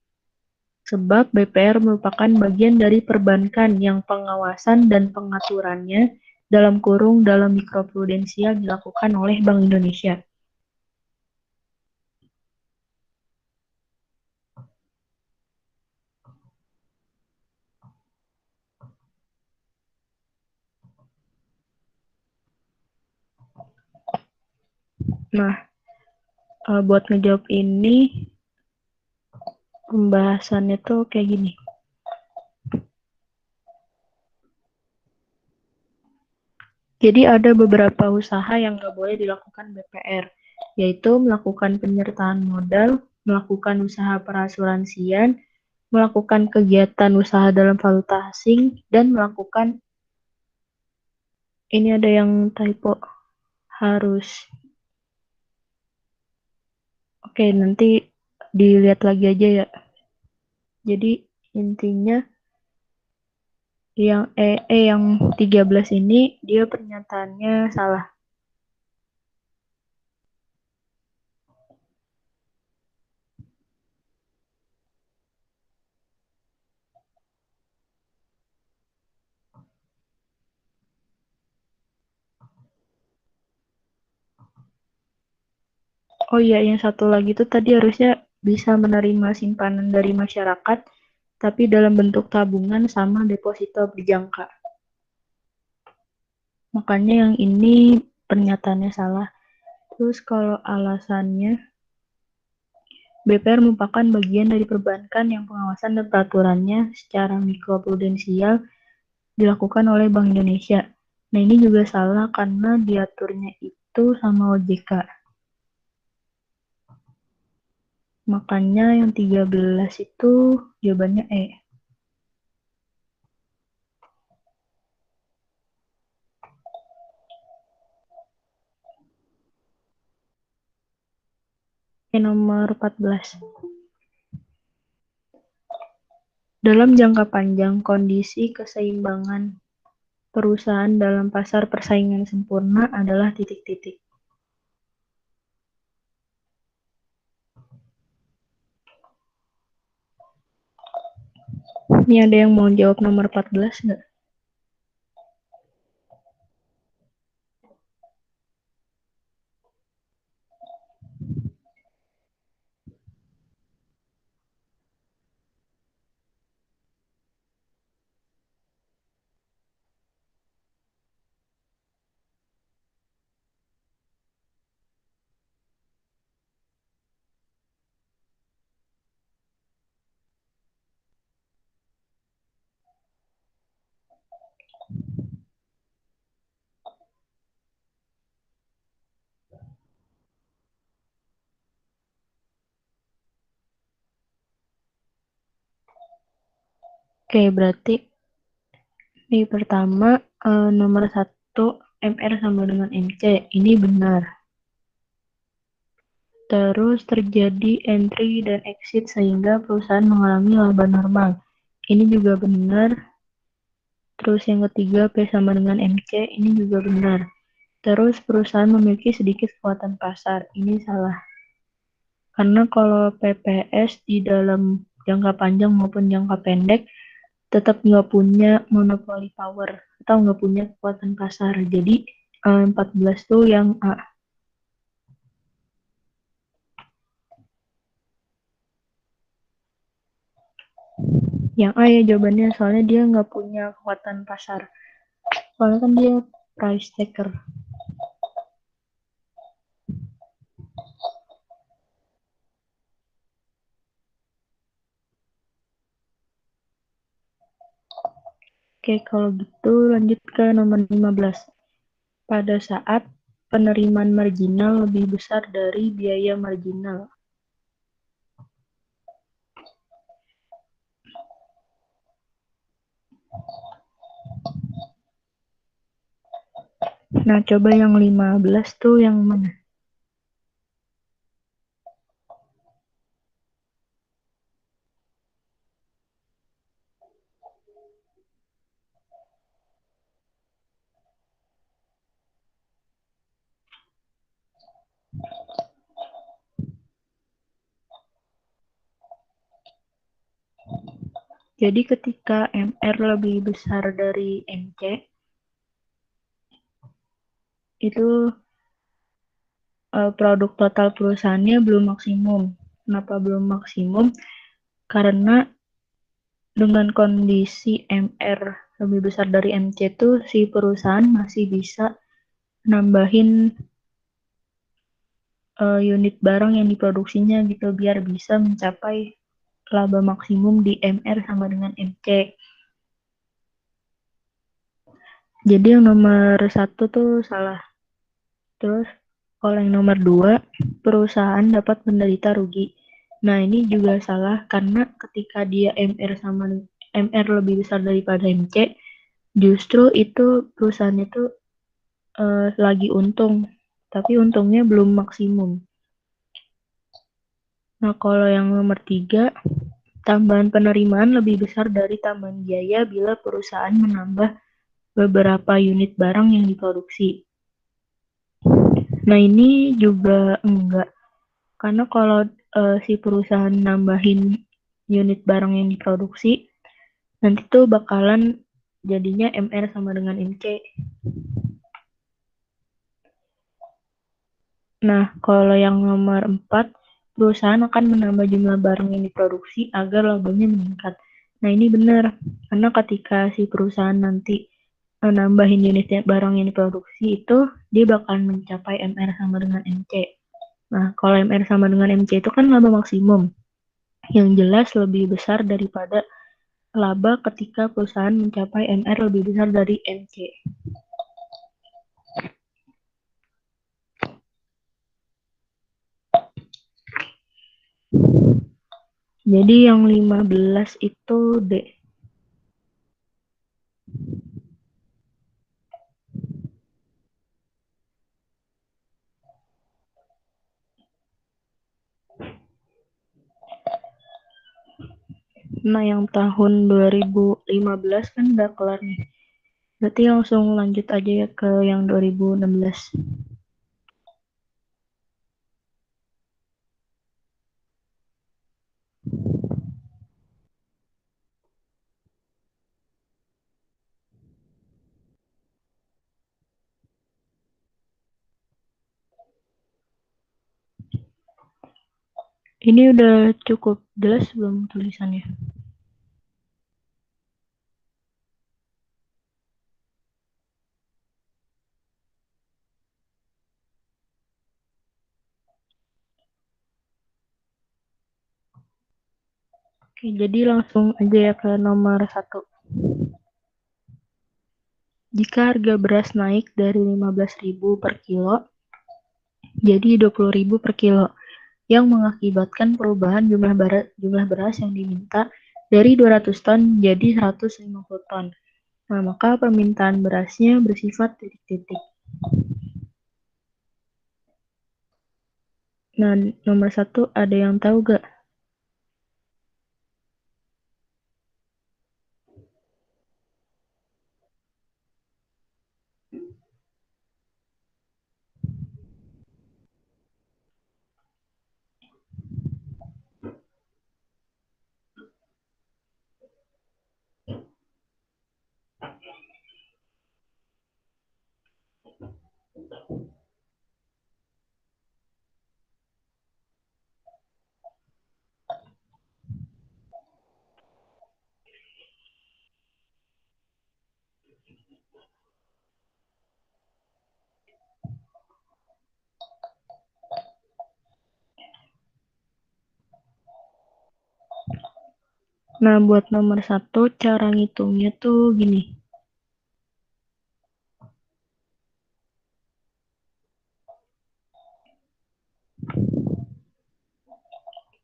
Sebab BPR merupakan bagian dari perbankan yang pengawasan dan pengaturannya dalam mikroprudensial dilakukan oleh Bank Indonesia. Nah, buat ngejawab ini, pembahasannya tuh kayak gini. Jadi ada beberapa usaha yang nggak boleh dilakukan BPR, yaitu melakukan penyertaan modal, melakukan usaha perasuransian, melakukan kegiatan usaha dalam valuta asing, dan melakukan, ini ada yang typo, harus, oke nanti dilihat lagi aja ya. Jadi intinya yang 13 ini dia pernyataannya salah. Oh iya, yang satu lagi tuh tadi harusnya bisa menerima simpanan dari masyarakat, tapi dalam bentuk tabungan sama deposito berjangka. Makanya yang ini pernyataannya salah. Terus kalau alasannya, BPR merupakan bagian dari perbankan yang pengawasan dan peraturannya secara mikroprudensial dilakukan oleh Bank Indonesia. Nah ini juga salah karena diaturnya itu sama OJK. Makanya yang 13 itu jawabannya E. Nomor 14. Dalam jangka panjang, kondisi keseimbangan perusahaan dalam pasar persaingan sempurna adalah titik-titik. Ini ada yang mau jawab nomor 14 nggak? Oke, berarti ini pertama nomor 1 MR sama dengan MC. Ini benar. Terus terjadi entry dan exit sehingga perusahaan mengalami laba normal. Ini juga benar. Terus yang ketiga P sama dengan MC. Ini juga benar. Terus perusahaan memiliki sedikit kekuatan pasar. Ini salah. Karena kalau PPS di dalam jangka panjang maupun jangka pendek tetap nggak punya monopoli power atau nggak punya kekuatan pasar. Jadi 14 tuh yang A. Yang A ya jawabannya, soalnya dia nggak punya kekuatan pasar. Soalnya kan dia price taker. Oke, kalau gitu lanjut ke nomor 15. Pada saat penerimaan marginal lebih besar dari biaya marginal. Nah, coba yang 15 tuh yang mana? Jadi ketika MR lebih besar dari MC, itu produk total perusahaannya belum maksimum. Kenapa belum maksimum? Karena dengan kondisi MR lebih besar dari MC itu si perusahaan masih bisa nambahin unit barang yang diproduksinya gitu biar bisa mencapai laba maksimum di MR sama dengan MC. Jadi yang nomor 1 tuh salah. Terus kalau yang nomor 2, perusahaan dapat menderita rugi. Nah, ini juga salah karena ketika dia MR lebih besar daripada MC, justru itu perusahaan itu lagi untung, tapi untungnya belum maksimum. Nah, kalau yang nomor 3, tambahan penerimaan lebih besar dari tambahan biaya bila perusahaan menambah beberapa unit barang yang diproduksi. Nah, ini juga enggak. Karena kalau si perusahaan nambahin unit barang yang diproduksi, nanti tuh bakalan jadinya MR sama dengan MC. Nah, kalau yang nomor 4, perusahaan akan menambah jumlah barang yang diproduksi agar labanya meningkat. Nah, ini benar. Karena ketika si perusahaan nanti nambahin unit barang yang diproduksi itu, dia bakalan mencapai MR sama dengan MC. Nah, kalau MR sama dengan MC itu kan laba maksimum. Yang jelas lebih besar daripada laba ketika perusahaan mencapai MR lebih besar dari MC. Jadi yang 15 itu D. Nah, yang tahun 2015 kan udah kelar nih. Berarti langsung lanjut aja ya ke yang 2016. Ini udah cukup jelas belum tulisannya? Oke, jadi langsung aja ya ke nomor 1. Jika harga beras naik dari 15.000 per kilo jadi 20.000 per kilo, yang mengakibatkan perubahan jumlah beras yang diminta dari 200 ton jadi 150 ton. Nah, maka permintaan berasnya bersifat titik-titik. Nah, nomor 1 ada yang tahu gak? Nah, buat nomor 1, cara ngitungnya tuh gini.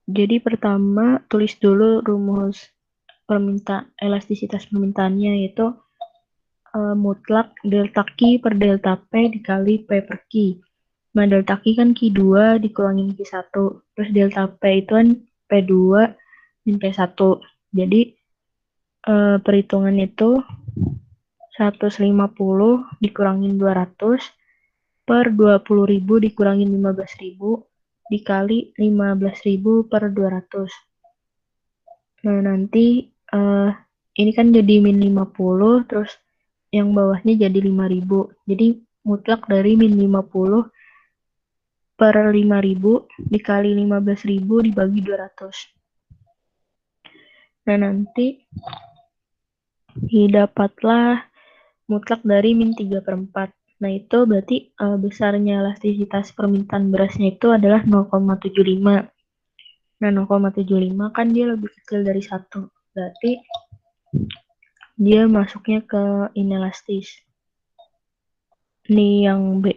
Jadi pertama, tulis dulu rumus elastisitas permintaannya, yaitu mutlak delta Q per delta P dikali P per Q. Nah, delta Q kan Q2 dikurangin Q1. Terus delta P itu kan P2 min P1. Jadi, perhitungan itu 150 dikurangin 200 per 20.000 dikurangin 15.000 dikali 15.000 per 200. Nah, nanti ini kan jadi min 50, terus yang bawahnya jadi 5.000. Jadi mutlak dari min 50 per 5.000 dikali 15.000 dibagi 200. Nah, nanti didapatlah mutlak dari min 3/4. Nah, itu berarti besarnya elastisitas permintaan berasnya itu adalah 0,75. Nah, 0,75 kan dia lebih kecil dari 1. Berarti dia masuknya ke inelastis. Nih yang B.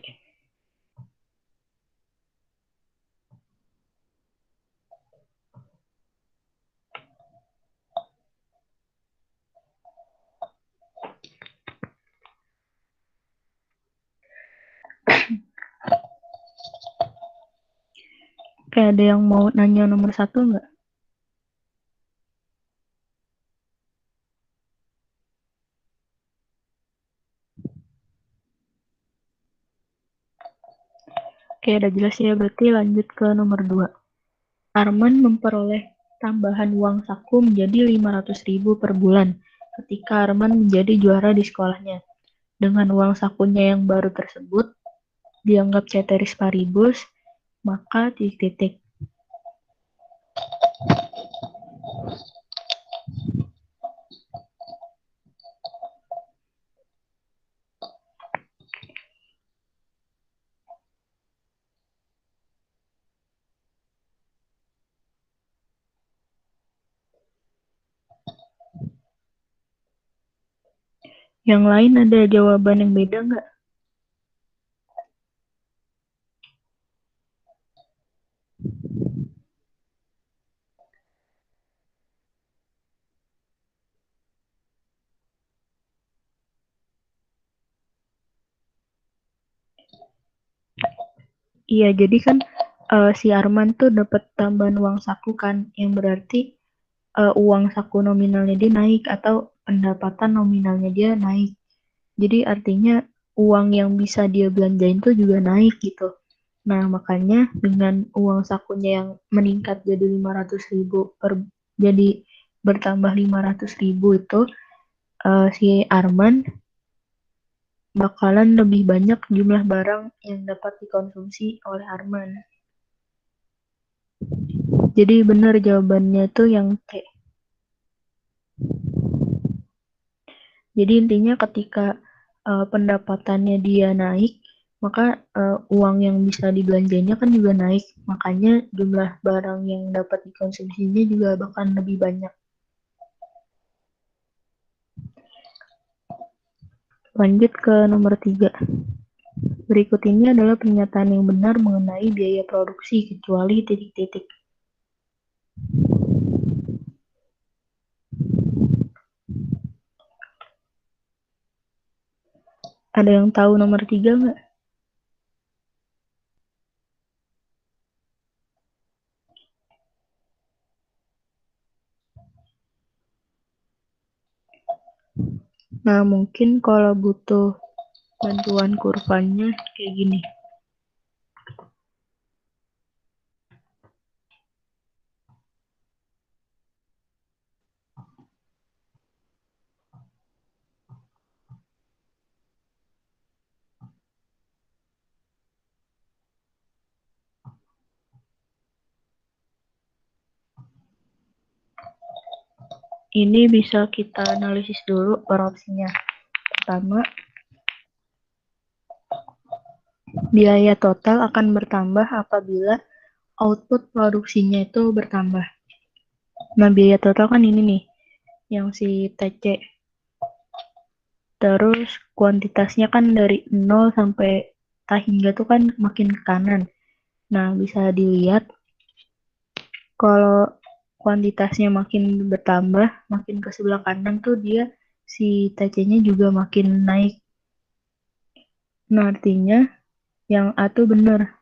Kayak ada yang mau nanya nomor 1 nggak? Oke, udah jelas ya. Berarti lanjut ke nomor 2. Arman memperoleh tambahan uang saku menjadi 500.000 per bulan ketika Arman menjadi juara di sekolahnya. Dengan uang sakunya yang baru tersebut dianggap ceteris paribus, maka titik-titik. Yang lain ada jawaban yang beda nggak? Iya, jadi kan si Arman tuh dapat tambahan uang saku kan, yang berarti uang saku nominalnya dia naik atau pendapatan nominalnya dia naik. Jadi artinya uang yang bisa dia belanjain tuh juga naik gitu. Nah, makanya dengan uang sakunya yang meningkat jadi 500.000 jadi bertambah 500.000 itu si Arman bakalan lebih banyak jumlah barang yang dapat dikonsumsi oleh Arman. Jadi benar jawabannya tuh yang C. Jadi intinya ketika pendapatannya dia naik, maka uang yang bisa dibelanjanya kan juga naik. Makanya jumlah barang yang dapat dikonsumsinya juga bahkan lebih banyak. Lanjut ke nomor 3. Berikut ini adalah pernyataan yang benar mengenai biaya produksi kecuali titik-titik. Ada yang tahu nomor 3 nggak? Nah, mungkin kalau butuh bantuan kurvanya kayak gini. Ini bisa kita analisis dulu per opsinya. Pertama, biaya total akan bertambah apabila output produksinya itu bertambah. Nah, biaya total kan ini nih, yang si TC. Terus kuantitasnya kan dari 0 sampai tak hingga tuh kan makin ke kanan. Nah, bisa dilihat kalau kuantitasnya makin bertambah, makin ke sebelah kanan tuh dia si TC-nya juga makin naik. Nah, artinya yang A tuh benar.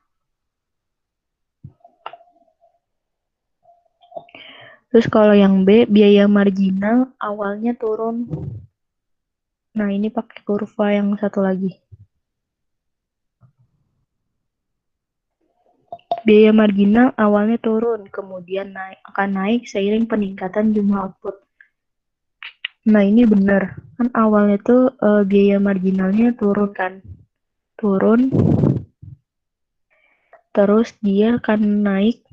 Terus kalau yang B, biaya marginal awalnya turun. Nah, ini pakai kurva yang satu lagi. Biaya marginal awalnya turun, kemudian akan naik seiring peningkatan jumlah output. Nah, ini benar. Kan awalnya tuh biaya marginalnya turun kan. Turun, terus dia akan naik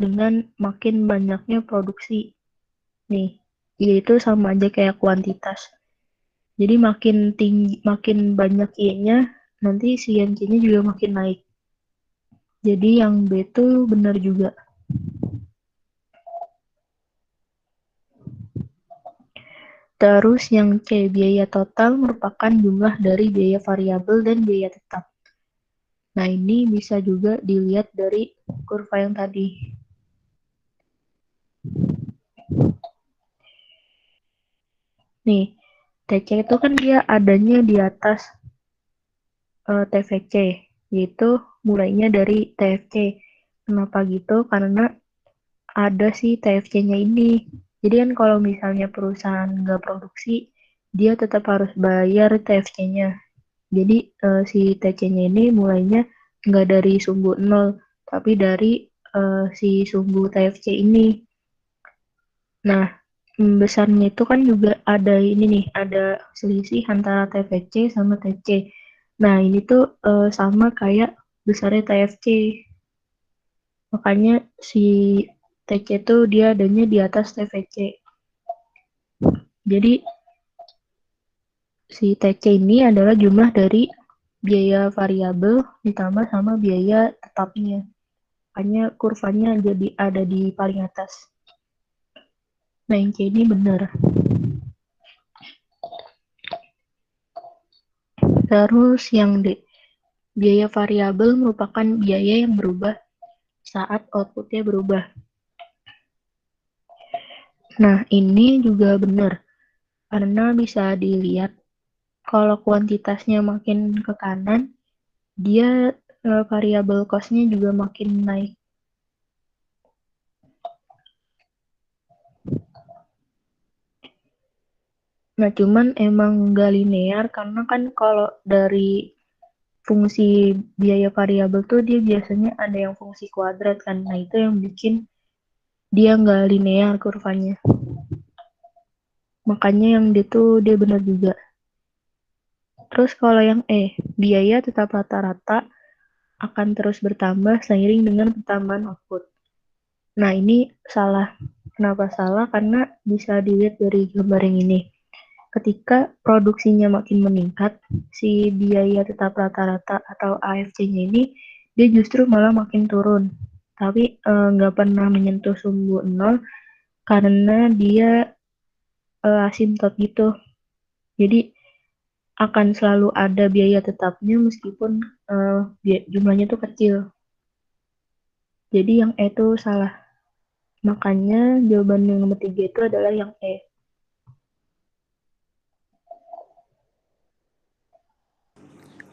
dengan makin banyaknya produksi. Nih, yaitu sama aja kayak kuantitas. Jadi makin tinggi, makin banyak Y-nya, nanti si Y-nya juga makin naik. Jadi yang B tuh benar juga. Terus yang C, biaya total merupakan jumlah dari biaya variabel dan biaya tetap. Nah, ini bisa juga dilihat dari kurva yang tadi. Nih, TC itu kan dia adanya di atas TVC, yaitu mulainya dari TFC. Kenapa gitu? Karena ada si TFC-nya ini. Jadi kan kalau misalnya perusahaan nggak produksi, dia tetap harus bayar TFC-nya. Jadi si TC-nya ini mulainya nggak dari sumbu 0, tapi dari si sumbu TFC ini. Nah, besarnya itu kan juga ada ini nih, ada selisih antara TVC sama TC. Nah, ini tuh sama kayak besarnya TFC. Makanya si TC tuh dia adanya di atas TVC. Jadi si TC ini adalah jumlah dari biaya variabel ditambah sama biaya tetapnya. Makanya kurvanya jadi ada di paling atas. Nah, yang C ini benar. Terus yang D, biaya variabel merupakan biaya yang berubah saat outputnya berubah. Nah, ini juga benar. Karena bisa dilihat kalau kuantitasnya makin ke kanan, dia variabel cost-nya juga makin naik. Nah, cuman emang nggak linear karena kan kalau dari fungsi biaya variabel tuh dia biasanya ada yang fungsi kuadrat kan. Nah, itu yang bikin dia nggak linear kurvanya. Makanya yang dia benar juga. Terus kalau yang E, biaya tetap rata-rata akan terus bertambah seiring dengan pertambahan output. Nah, ini salah. Kenapa salah? Karena bisa dilihat dari gambar yang ini. Ketika produksinya makin meningkat, si biaya tetap rata-rata atau AFC-nya ini, dia justru malah makin turun. Tapi nggak pernah menyentuh sumbu 0 karena dia asimtot gitu. Jadi akan selalu ada biaya tetapnya meskipun jumlahnya tuh kecil. Jadi yang E itu salah. Makanya jawaban yang nomor 3 itu adalah yang E.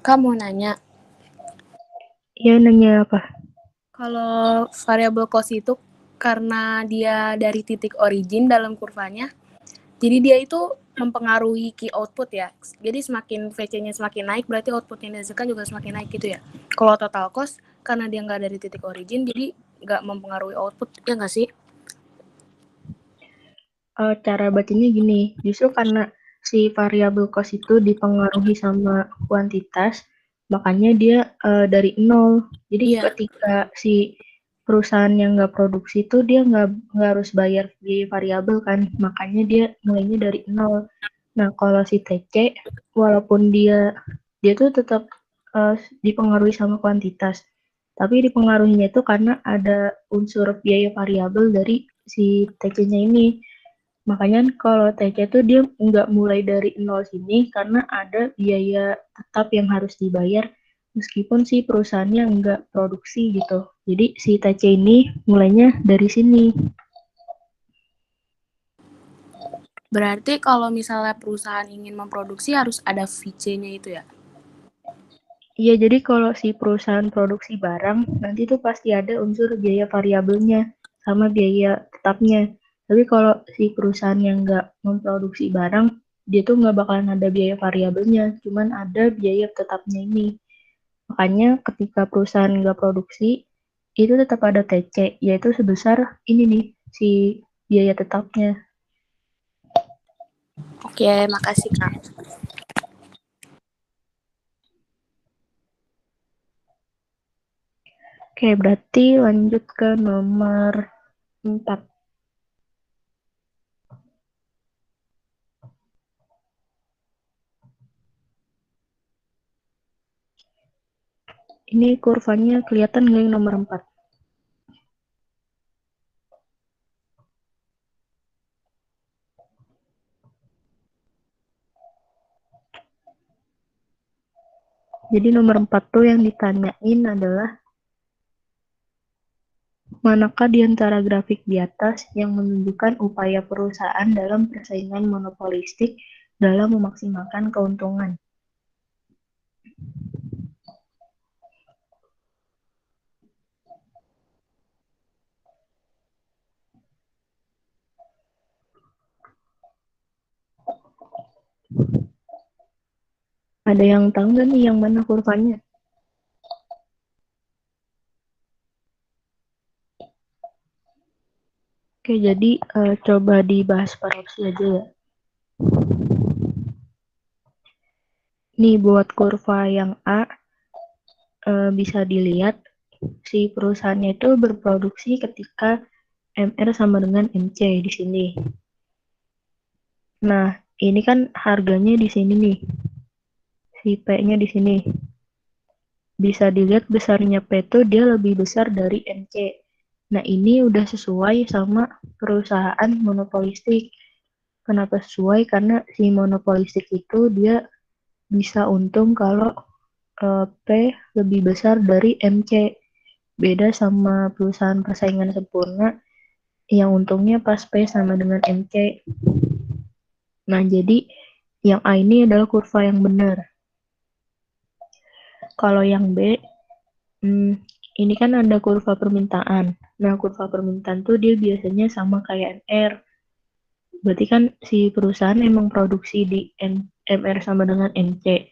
Kamu nanya, Ya, nanya apa? kalau variabel cost itu karena dia dari titik origin dalam kurvanya, jadi dia itu mempengaruhi key output ya. Jadi semakin VC-nya semakin naik, berarti output yang dihasilkan juga semakin naik gitu ya. Kalau total cost, karena dia nggak dari titik origin, jadi nggak mempengaruhi output, ya nggak sih? Cara bacanya gini, justru karena si variabel cost itu dipengaruhi sama kuantitas, makanya dia dari 0. Jadi Iya. ketika si perusahaan yang nggak produksi itu dia nggak harus bayar biaya variabel kan, makanya dia mulainya dari 0. Nah, kalau si TC, walaupun dia tuh tetap dipengaruhi sama kuantitas, tapi dipengaruhinya itu karena ada unsur biaya variabel dari si TC-nya ini. Makanya kalau TC itu dia nggak mulai dari nol sini karena ada biaya tetap yang harus dibayar meskipun si perusahaannya nggak produksi gitu. Jadi si TC ini mulainya dari sini. Berarti kalau misalnya perusahaan ingin memproduksi harus ada VC-nya itu ya? Iya, jadi kalau si perusahaan produksi barang, nanti tuh pasti ada unsur biaya variabelnya sama biaya tetapnya. Tapi kalau si perusahaan yang nggak memproduksi barang, dia tuh nggak bakalan ada biaya variabelnya, cuman ada biaya tetapnya ini. Makanya ketika perusahaan nggak produksi, itu tetap ada TC, yaitu sebesar ini nih, si biaya tetapnya. Oke, makasih Kak. Oke, berarti lanjut ke nomor 4. Ini kurvanya kelihatan nggak yang nomor 4? Jadi nomor 4 tuh yang ditanyain adalah manakah di antara grafik di atas yang menunjukkan upaya perusahaan dalam persaingan monopolistik dalam memaksimalkan keuntungan. Ada yang tahu nggak nih yang mana kurvanya? Oke, jadi coba dibahas per opsi aja ya. Nih buat kurva yang A, bisa dilihat si perusahaannya itu berproduksi ketika MR sama dengan MC di sini. Nah, ini kan harganya di sini nih. Si P-nya di sini. Bisa dilihat besarnya P itu dia lebih besar dari MC. Nah, ini udah sesuai sama perusahaan monopolistik. Kenapa sesuai? Karena si monopolistik itu dia bisa untung kalau P lebih besar dari MC. Beda sama perusahaan persaingan sempurna yang untungnya pas P sama dengan MC. Nah, jadi yang A ini adalah kurva yang benar. Kalau yang B, ini kan ada kurva permintaan. Nah, kurva permintaan tuh dia biasanya sama kayak MR. Berarti kan si perusahaan emang produksi di MR sama dengan MC.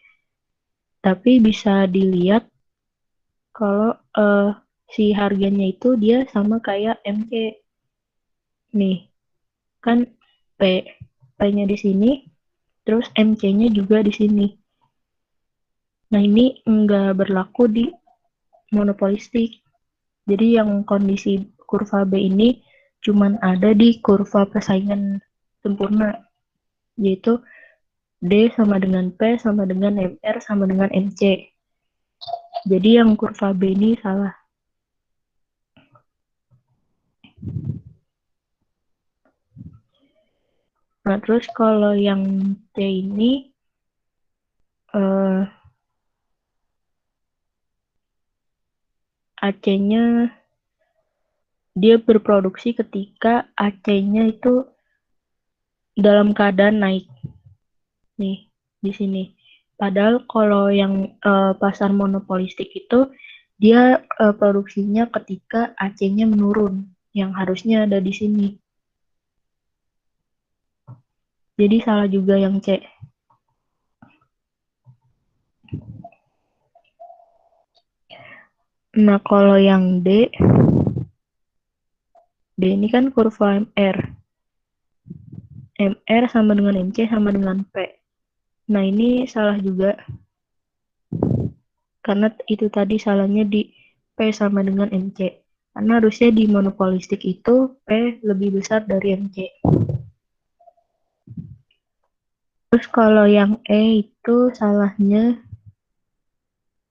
Tapi bisa dilihat kalau si harganya itu dia sama kayak MC. Nih, kan P. P-nya di sini, terus MC-nya juga di sini. Nah, ini enggak berlaku di monopolistik. Jadi yang kondisi kurva B ini cuman ada di kurva persaingan sempurna, yaitu D sama dengan P sama dengan MR sama dengan MC. Jadi yang kurva B ini salah. Nah, terus kalau yang C ini AC-nya dia berproduksi ketika AC-nya itu dalam keadaan naik. Nih, di sini. Padahal kalau yang pasar monopolistik itu dia produksinya ketika AC-nya menurun, yang harusnya ada di sini. Jadi salah juga yang C. Nah, kalau yang D ini kan kurva MR. MR sama dengan MC sama dengan P. Nah, ini salah juga. Karena itu tadi salahnya di P sama dengan MC. Karena harusnya di monopolistik itu P lebih besar dari MC. Terus kalau yang E itu salahnya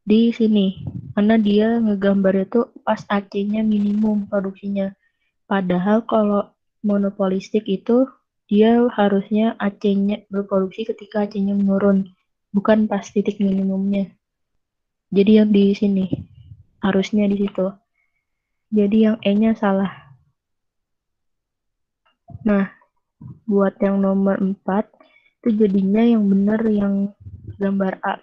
di sini. Karena dia ngegambarnya tuh pas AC-nya minimum produksinya. Padahal kalau monopolistik itu dia harusnya AC-nya berproduksi ketika AC-nya menurun. Bukan pas titik minimumnya. Jadi yang di sini. Harusnya di situ. Jadi yang E-nya salah. Nah, buat yang nomor 4, itu jadinya yang benar yang gambar A.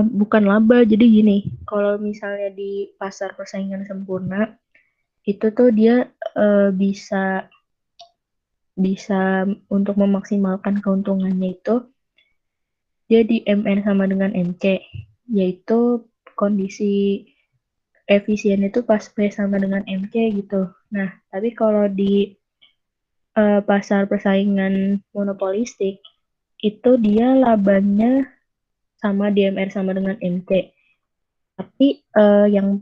Bukan laba, jadi gini, kalau misalnya di pasar persaingan sempurna, itu tuh dia bisa untuk memaksimalkan keuntungannya itu, dia di MN sama dengan MC, yaitu kondisi efisien itu pas P sama dengan MC gitu. Nah, tapi kalau di pasar persaingan monopolistik, itu dia labanya sama DMR sama dengan MC. Tapi yang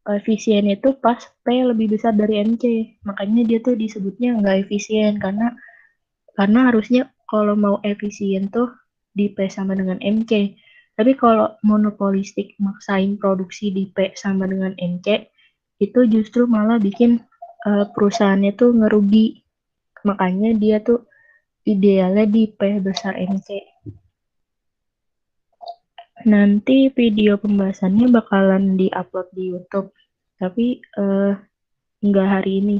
efisien itu pas P lebih besar dari MC. Makanya dia tuh disebutnya nggak efisien karena harusnya kalau mau efisien tuh di P sama dengan MC. Tapi kalau monopolistik maksain produksi di P sama dengan MC, itu justru malah bikin perusahaannya tuh ngerugi. Makanya dia tuh idealnya di P besar MC. Nanti video pembahasannya bakalan di-upload di YouTube, tapi nggak hari ini.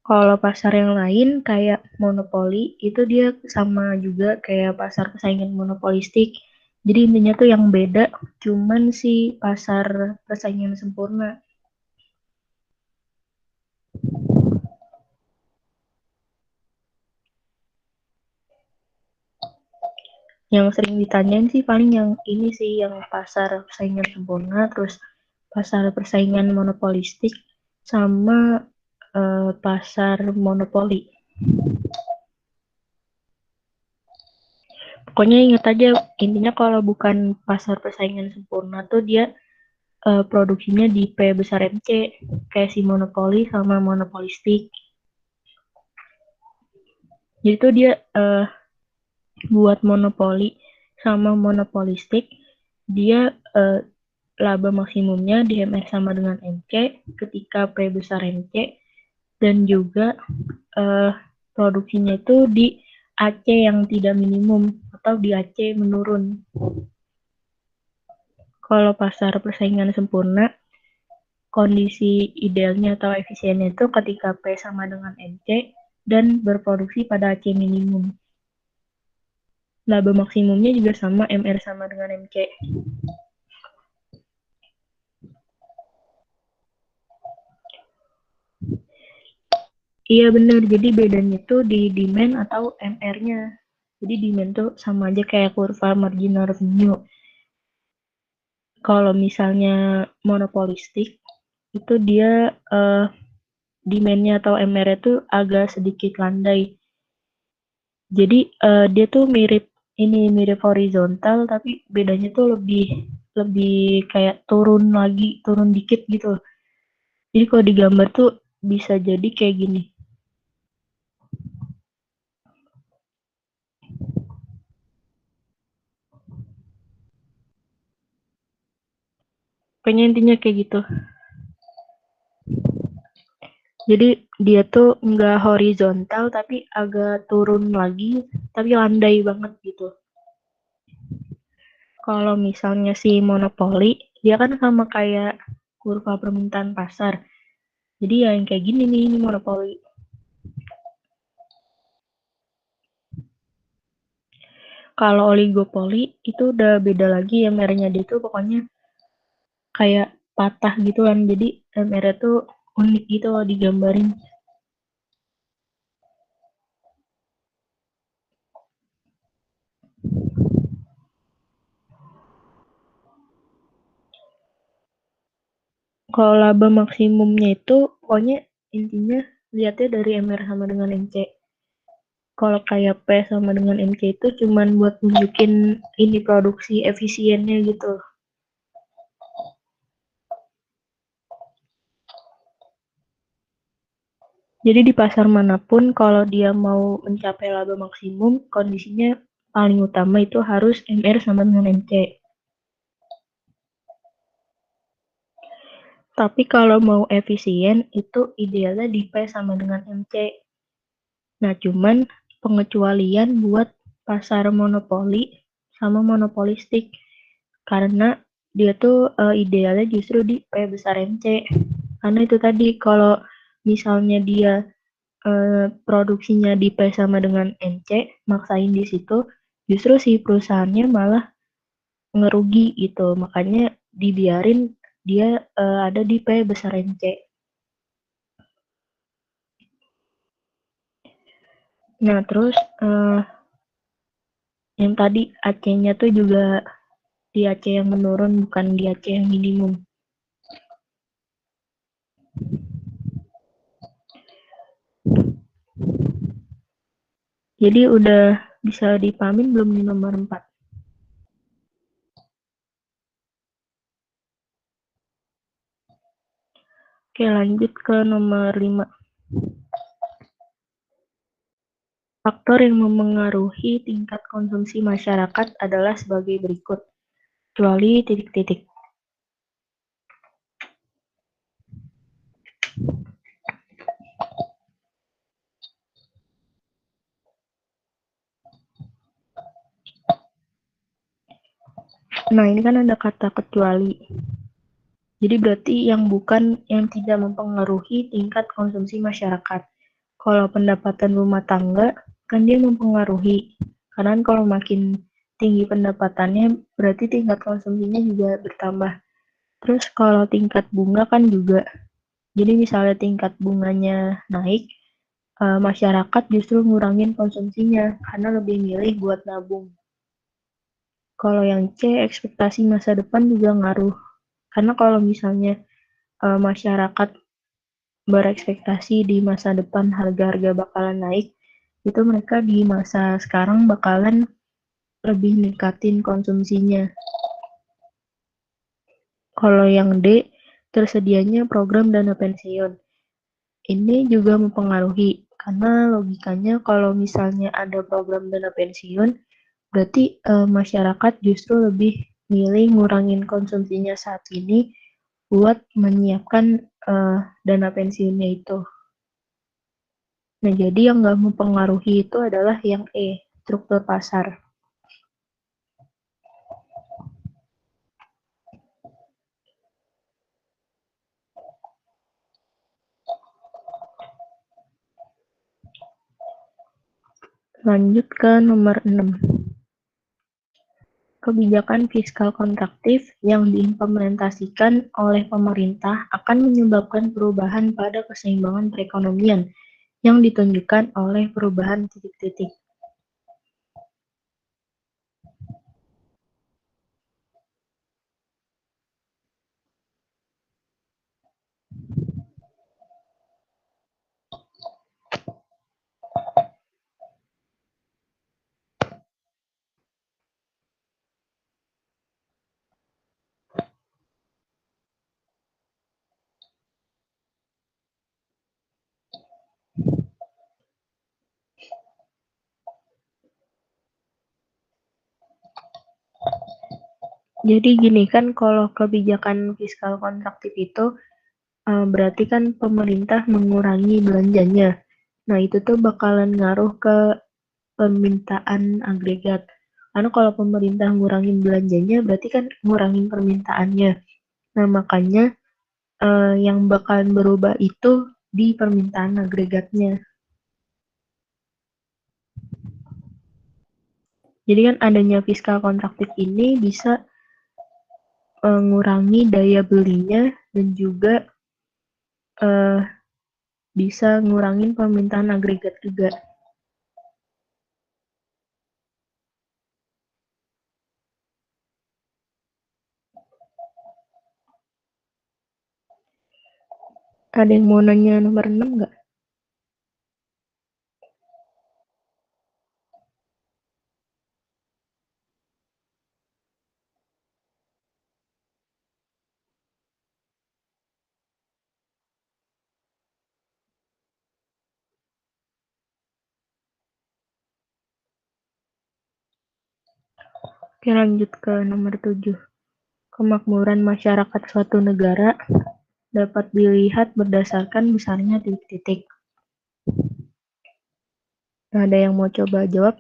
Kalau pasar yang lain kayak monopoli, itu dia sama juga kayak pasar persaingan monopolistik. Jadi intinya tuh yang beda, cuman si pasar persaingan sempurna. Yang sering ditanyain sih paling yang ini sih, yang pasar persaingan sempurna, terus pasar persaingan monopolistik, sama pasar monopoli. Pokoknya ingat aja, intinya kalau bukan pasar persaingan sempurna tuh dia produksinya di P besar MC, kayak si monopoli sama monopolistik. Jadi tuh dia buat monopoli sama monopolistik, dia laba maksimumnya di MR sama dengan MC ketika P besar MC, dan juga produksinya itu di AC yang tidak minimum atau di AC menurun. Kalau pasar persaingan sempurna, kondisi idealnya atau efisiennya itu ketika P sama dengan MC dan berproduksi pada AC minimum. Laba maksimumnya juga sama, MR sama dengan MC. Iya benar, jadi bedanya tuh di demand atau MR-nya. Jadi demand tuh sama aja kayak kurva marginal revenue. Kalau misalnya monopolistik, itu dia demand-nya atau MR-nya tuh agak sedikit landai. Jadi dia tuh mirip horizontal, tapi bedanya tuh lebih kayak turun dikit gitu. Jadi kalau digambar tuh bisa jadi kayak gini. Pokoknya intinya kayak gitu. Jadi dia tuh nggak horizontal tapi agak turun lagi, tapi landai banget gitu. Kalau misalnya si monopoli, dia kan sama kayak kurva permintaan pasar. Jadi ya yang kayak gini nih, ini monopoli. Kalau oligopoli itu udah beda lagi, ya MR-nya dia tuh pokoknya kayak patah gitu kan. Jadi MR-nya tuh unik gitu loh digambarin. Kalau laba maksimumnya itu pokoknya intinya lihatnya dari MR sama dengan MC. Kalau kayak P sama dengan MC itu cuman buat nunjukin ini produksi efisiennya gitu. Jadi di pasar manapun kalau dia mau mencapai laba maksimum, kondisinya paling utama itu harus MR sama dengan MC. Tapi kalau mau efisien itu idealnya di P sama dengan MC. Nah, cuman pengecualian buat pasar monopoli sama monopolistik. Karena dia tuh idealnya justru di P besar MC. Karena itu tadi kalau misalnya dia produksinya di P sama dengan MC, maksain di situ, justru si perusahaannya malah ngerugi gitu. Makanya dibiarin dia ada di P besar MC. Nah, terus yang tadi AC-nya tuh juga di AC yang menurun, bukan di AC yang minimum. Jadi udah bisa dipahamin belum di nomor 4? Oke, lanjut ke nomor 5. Faktor yang memengaruhi tingkat konsumsi masyarakat adalah sebagai berikut. Kecuali titik-titik. Nah, ini kan ada kata kecuali. Jadi berarti yang tidak mempengaruhi tingkat konsumsi masyarakat. Kalau pendapatan rumah tangga, kan dia mempengaruhi. Karena kalau makin tinggi pendapatannya, berarti tingkat konsumsinya juga bertambah. Terus kalau tingkat bunga kan juga. Jadi misalnya tingkat bunganya naik, masyarakat justru ngurangin konsumsinya karena lebih milih buat nabung. Kalau yang C, ekspektasi masa depan juga ngaruh. Karena kalau misalnya masyarakat berekspektasi di masa depan harga-harga bakalan naik, itu mereka di masa sekarang bakalan lebih ningkatin konsumsinya. Kalau yang D, tersedianya program dana pensiun. Ini juga mempengaruhi, karena logikanya kalau misalnya ada program dana pensiun, berarti masyarakat justru lebih milih ngurangin konsumsinya saat ini buat menyiapkan dana pensiunnya itu. Nah, jadi yang nggak mempengaruhi itu adalah yang E, struktur pasar. Lanjut ke nomor 6. Kebijakan fiskal kontraktif yang diimplementasikan oleh pemerintah akan menyebabkan perubahan pada keseimbangan perekonomian yang ditunjukkan oleh perubahan titik-titik. Jadi gini kan, kalau kebijakan fiskal kontraktif itu berarti kan pemerintah mengurangi belanjanya. Nah, itu tuh bakalan ngaruh ke permintaan agregat. Karena kalau pemerintah ngurangin belanjanya, berarti kan ngurangin permintaannya. Nah, makanya yang bakalan berubah itu di permintaan agregatnya. Jadi kan adanya fiskal kontraktif ini bisa mengurangi daya belinya dan juga bisa ngurangin permintaan agregat juga. Ada yang mau nanya nomor 6 nggak? Oke, lanjut ke nomor 7. Kemakmuran masyarakat suatu negara dapat dilihat berdasarkan besarnya titik-titik. Ada yang mau coba jawab?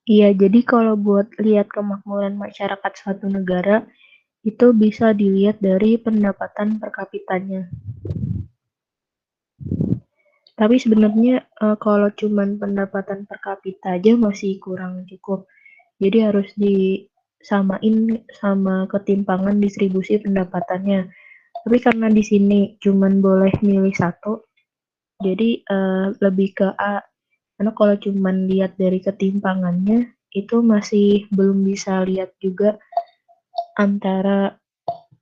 Iya, jadi kalau buat lihat kemakmuran masyarakat suatu negara, itu bisa dilihat dari pendapatan per kapitanya. Tapi sebenarnya kalau cuman pendapatan per kapita aja masih kurang cukup. Jadi harus disamain sama ketimpangan distribusi pendapatannya. Tapi karena di sini cuman boleh milih satu, jadi lebih ke A. Karena kalau cuman lihat dari ketimpangannya, itu masih belum bisa lihat juga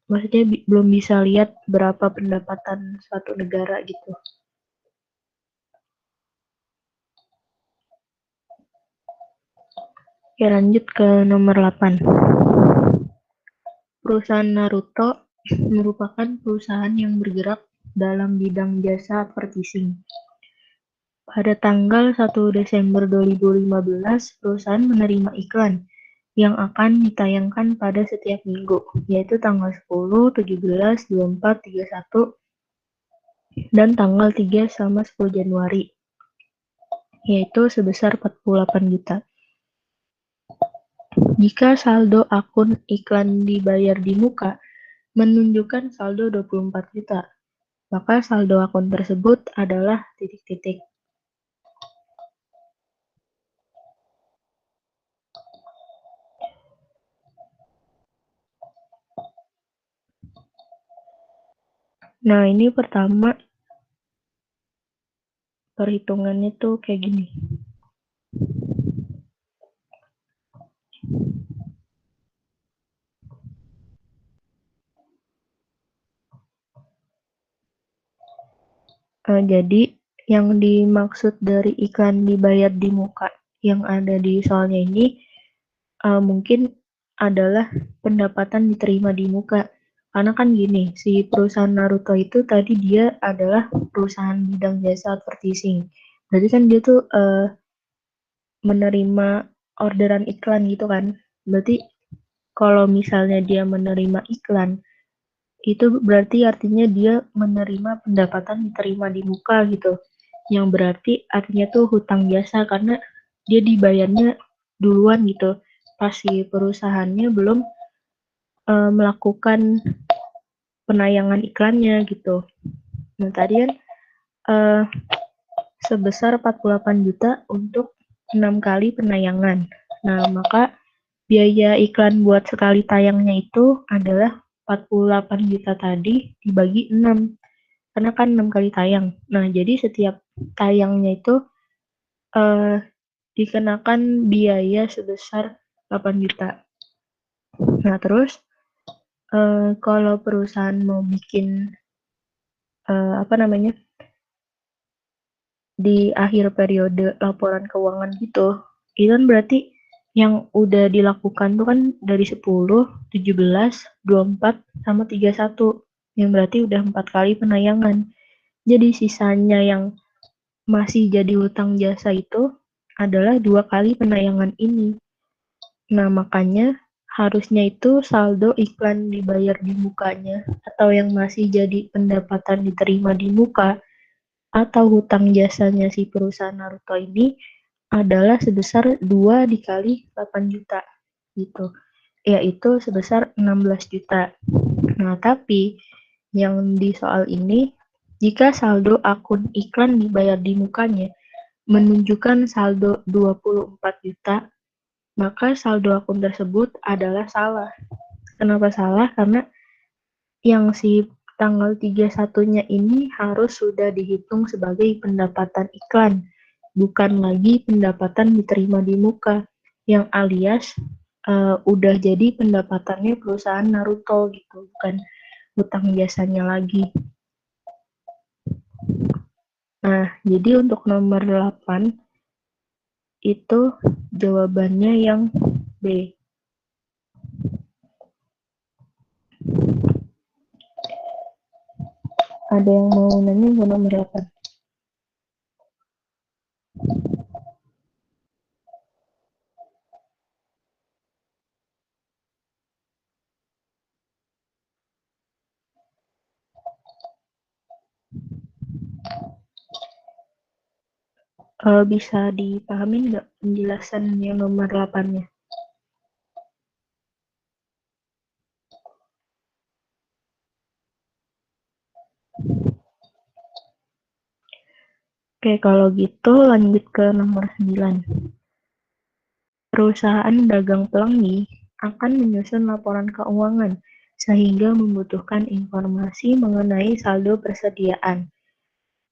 maksudnya belum bisa lihat berapa pendapatan suatu negara gitu. Oke, lanjut ke nomor 8. Perusahaan Naruto merupakan perusahaan yang bergerak dalam bidang jasa advertising. Pada tanggal 1 Desember 2015, perusahaan menerima iklan yang akan ditayangkan pada setiap minggu, yaitu tanggal 10, 17, 24, 31, dan tanggal 3 sama 10 Januari, yaitu sebesar 48 juta. Jika saldo akun iklan dibayar di muka menunjukkan saldo 24 juta, maka saldo akun tersebut adalah titik-titik. Nah, ini pertama perhitungannya tuh kayak gini. Jadi yang dimaksud dari iklan dibayar di muka yang ada di soalnya ini mungkin adalah pendapatan diterima di muka. Karena kan gini, si perusahaan Naruto itu tadi dia adalah perusahaan bidang jasa advertising. Berarti kan dia tuh menerima orderan iklan gitu kan. Berarti kalau misalnya dia menerima iklan, itu berarti artinya dia menerima pendapatan diterima di muka gitu. Yang berarti artinya tuh hutang jasa karena dia dibayarnya duluan gitu. Pas si perusahaannya belum melakukan penayangan iklannya gitu. Nah tadi kan sebesar 48 juta untuk 6 kali penayangan. Nah maka biaya iklan buat sekali tayangnya itu adalah 48 juta tadi dibagi 6. Karena kan 6 kali tayang. Nah, jadi setiap tayangnya itu dikenakan biaya sebesar 8 juta. Nah, terus kalau perusahaan mau bikin di akhir periode laporan keuangan gitu, itu kan berarti yang udah dilakukan tuh kan dari 10, 17, 24, sama 31. Yang berarti udah 4 kali penayangan. Jadi sisanya yang masih jadi hutang jasa itu adalah 2 kali penayangan ini. Nah, makanya harusnya itu saldo iklan dibayar di mukanya atau yang masih jadi pendapatan diterima di muka atau hutang jasanya si perusahaan Naruto ini adalah sebesar 2 dikali 8 juta gitu. Yaitu sebesar 16 juta. Nah, tapi yang di soal ini jika saldo akun iklan dibayar di mukanya menunjukkan saldo 24 juta, maka saldo akun tersebut adalah salah. Kenapa salah? Karena yang si tanggal 31-nya ini harus sudah dihitung sebagai pendapatan iklan, bukan lagi pendapatan diterima di muka, yang alias udah jadi pendapatannya perusahaan Naruto gitu, bukan hutang jasanya lagi. Nah, jadi untuk nomor 8 itu jawabannya yang B. Ada yang mau nanya ke nomor 8? Bisa dipahamin nggak penjelasan yang nomor 8-nya? Oke, kalau gitu lanjut ke nomor 9. Perusahaan dagang pelangi akan menyusun laporan keuangan sehingga membutuhkan informasi mengenai saldo persediaan.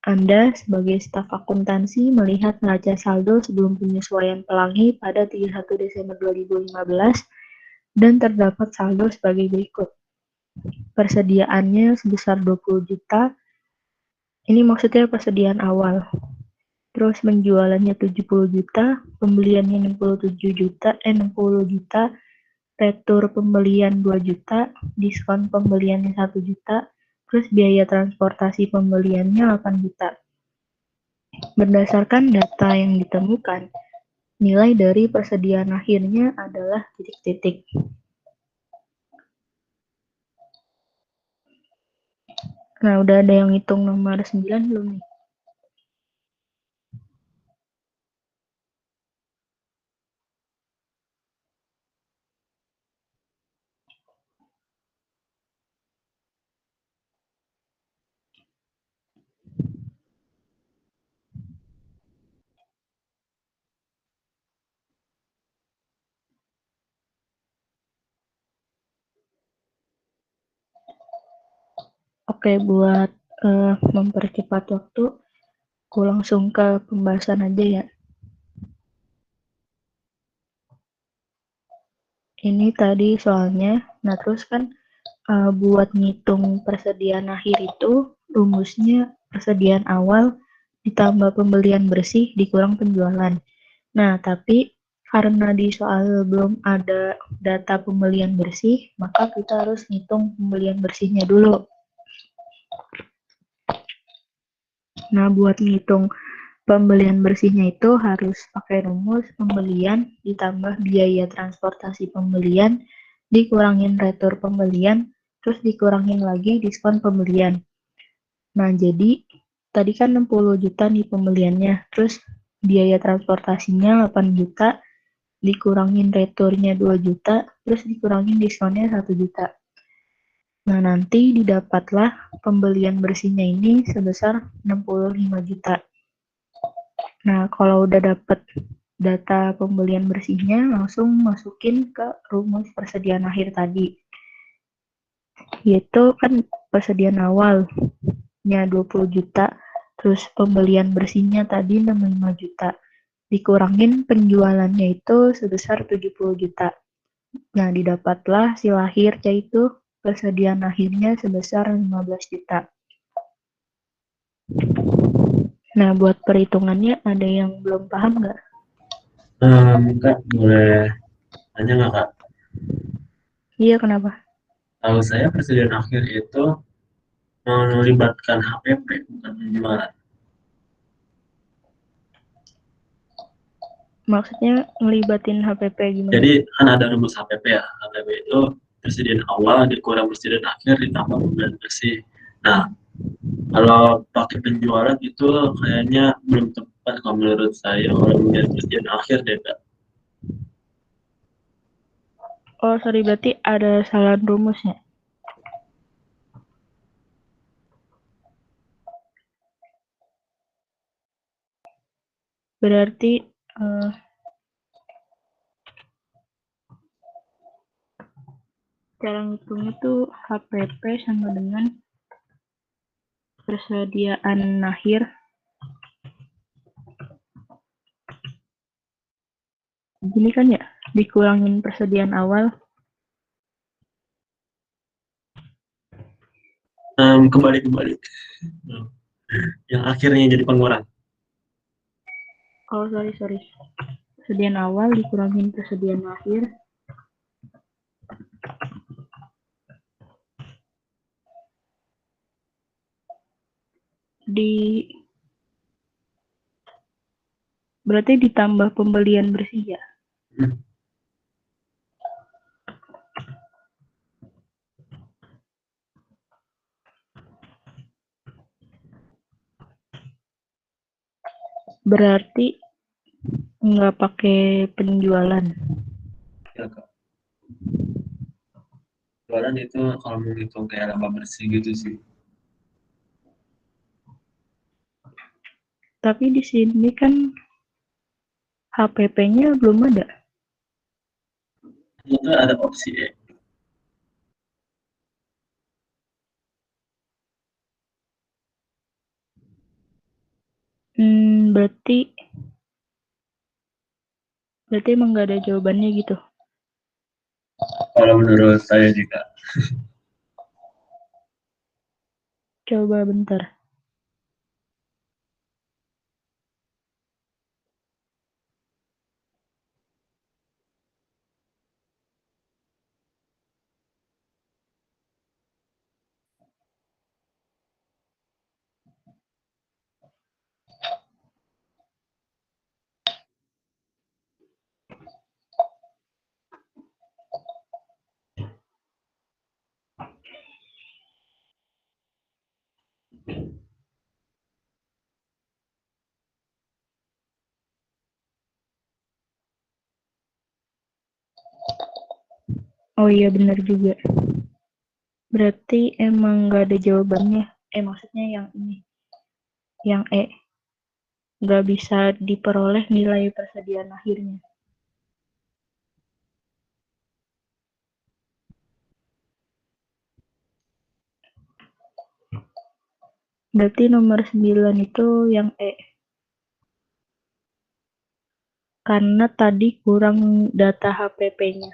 Anda sebagai staf akuntansi melihat neraca saldo sebelum penyesuaian pelangi pada 31 Desember 2015 dan terdapat saldo sebagai berikut. Persediaannya sebesar 20 juta. Ini maksudnya persediaan awal. Terus penjualannya 70 juta, pembeliannya 60 juta, retur pembelian 2 juta, diskon pembeliannya 1 juta, terus biaya transportasi pembeliannya 8 juta. Berdasarkan data yang ditemukan, nilai dari persediaan akhirnya adalah titik-titik. Nah, udah ada yang hitung nomor 9 belum nih? Oke, buat mempercepat waktu, aku langsung ke pembahasan aja ya. Ini tadi soalnya, nah terus kan buat ngitung persediaan akhir itu rumusnya persediaan awal ditambah pembelian bersih dikurang penjualan. Nah, tapi karena di soal belum ada data pembelian bersih, maka kita harus ngitung pembelian bersihnya dulu. Nah, buat ngitung pembelian bersihnya itu harus pakai rumus pembelian ditambah biaya transportasi pembelian, dikurangin retur pembelian, terus dikurangin lagi diskon pembelian. Nah, jadi tadi kan 60 juta nih pembeliannya, terus biaya transportasinya 8 juta, dikurangin returnya 2 juta, terus dikurangin diskonnya 1 juta. Nah, nanti didapatlah pembelian bersihnya ini sebesar 65 juta. Nah, kalau udah dapat data pembelian bersihnya, langsung masukin ke rumus persediaan akhir tadi. Yaitu kan persediaan awalnya 20 juta, terus pembelian bersihnya tadi 65 juta. Dikurangin penjualannya itu sebesar 70 juta. Nah, didapatlah si lahir, yaitu persediaan akhirnya sebesar 15 juta. Nah, buat perhitungannya ada yang belum paham nggak? Kak, boleh tanya nggak Kak? Iya, kenapa? Tahu saya persediaan akhir itu melibatkan HPP bukan penjualan. Maksudnya ngelibatin HPP gimana? Jadi kan ada rumus HPP ya. HPP itu persediaan awal dikurang persediaan akhir ditambah pembelian bersih. Nah, kalau pakai penjualan itu kayaknya belum tepat kalau menurut saya. Kalau menjadi persediaan akhir deh Kak. Oh, sorry, berarti ada salah rumusnya. Berarti cara ngitungnya tuh HPP sama dengan persediaan akhir gini kan ya, dikurangin persediaan awal. Kembali. Yang akhirnya jadi pengurang. Oh, sorry. Persediaan awal dikurangin persediaan akhir. Berarti ditambah pembelian bersih ya? Berarti nggak pakai penjualan. Ya Kak. Jualan itu kalau menghitung kayak laba bersih gitu sih. Tapi di sini kan HPP-nya belum ada. Itu ada opsi E. Berarti emang nggak ada jawabannya gitu. Kalau menurut saya juga. Coba bentar. Oh iya benar juga. Berarti emang nggak ada jawabannya. Maksudnya yang ini, yang nggak bisa diperoleh nilai persediaan akhirnya. Berarti nomor 9 itu yang karena tadi kurang data HPP-nya.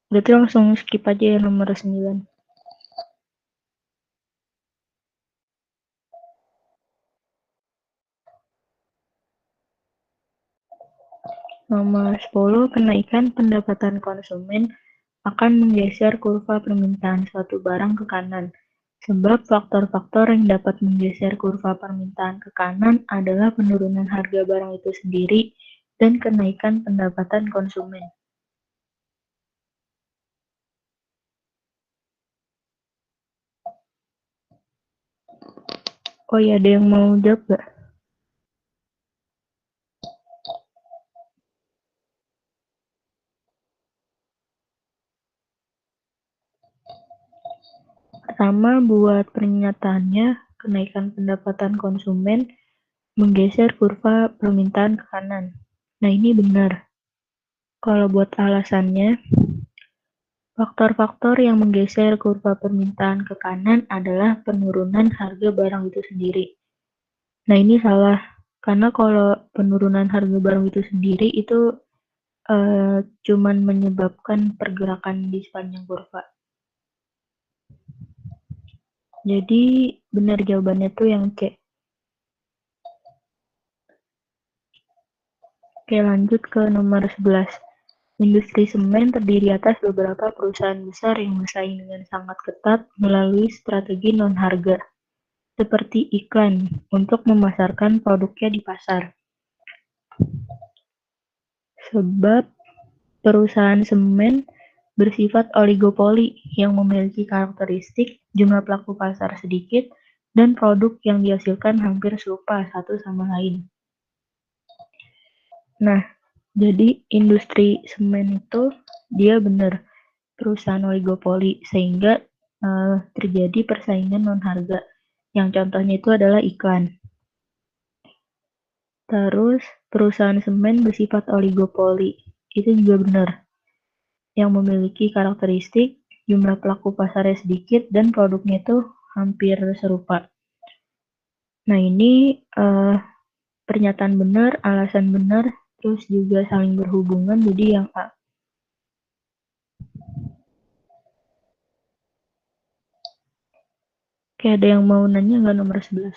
Berarti langsung skip aja ya nomor 9. Nomor 10, kenaikan pendapatan konsumen akan menggeser kurva permintaan suatu barang ke kanan. Sebab faktor-faktor yang dapat menggeser kurva permintaan ke kanan adalah penurunan harga barang itu sendiri dan kenaikan pendapatan konsumen. Oh iya, ada yang mau jawab gak? Pertama, buat pernyataannya, kenaikan pendapatan konsumen menggeser kurva permintaan ke kanan. Nah, ini benar. Kalau buat alasannya, faktor-faktor yang menggeser kurva permintaan ke kanan adalah penurunan harga barang itu sendiri. Nah, ini salah. Karena kalau penurunan harga barang itu sendiri itu cuman menyebabkan pergerakan di sepanjang kurva. Jadi, benar jawabannya tuh yang C. Oke, lanjut ke nomor 11. Industri semen terdiri atas beberapa perusahaan besar yang bersaing dengan sangat ketat melalui strategi non-harga, seperti iklan, untuk memasarkan produknya di pasar. Sebab perusahaan semen bersifat oligopoli yang memiliki karakteristik jumlah pelaku pasar sedikit dan produk yang dihasilkan hampir serupa satu sama lain. Nah, jadi industri semen itu dia benar perusahaan oligopoli sehingga terjadi persaingan non harga. Yang contohnya itu adalah iklan. Terus perusahaan semen bersifat oligopoli itu juga benar. Yang memiliki karakteristik jumlah pelaku pasarnya sedikit dan produknya itu hampir serupa. Nah ini pernyataan benar, alasan benar, terus juga saling berhubungan, jadi yang A. Oke, ada yang mau nanya nggak nomor 11?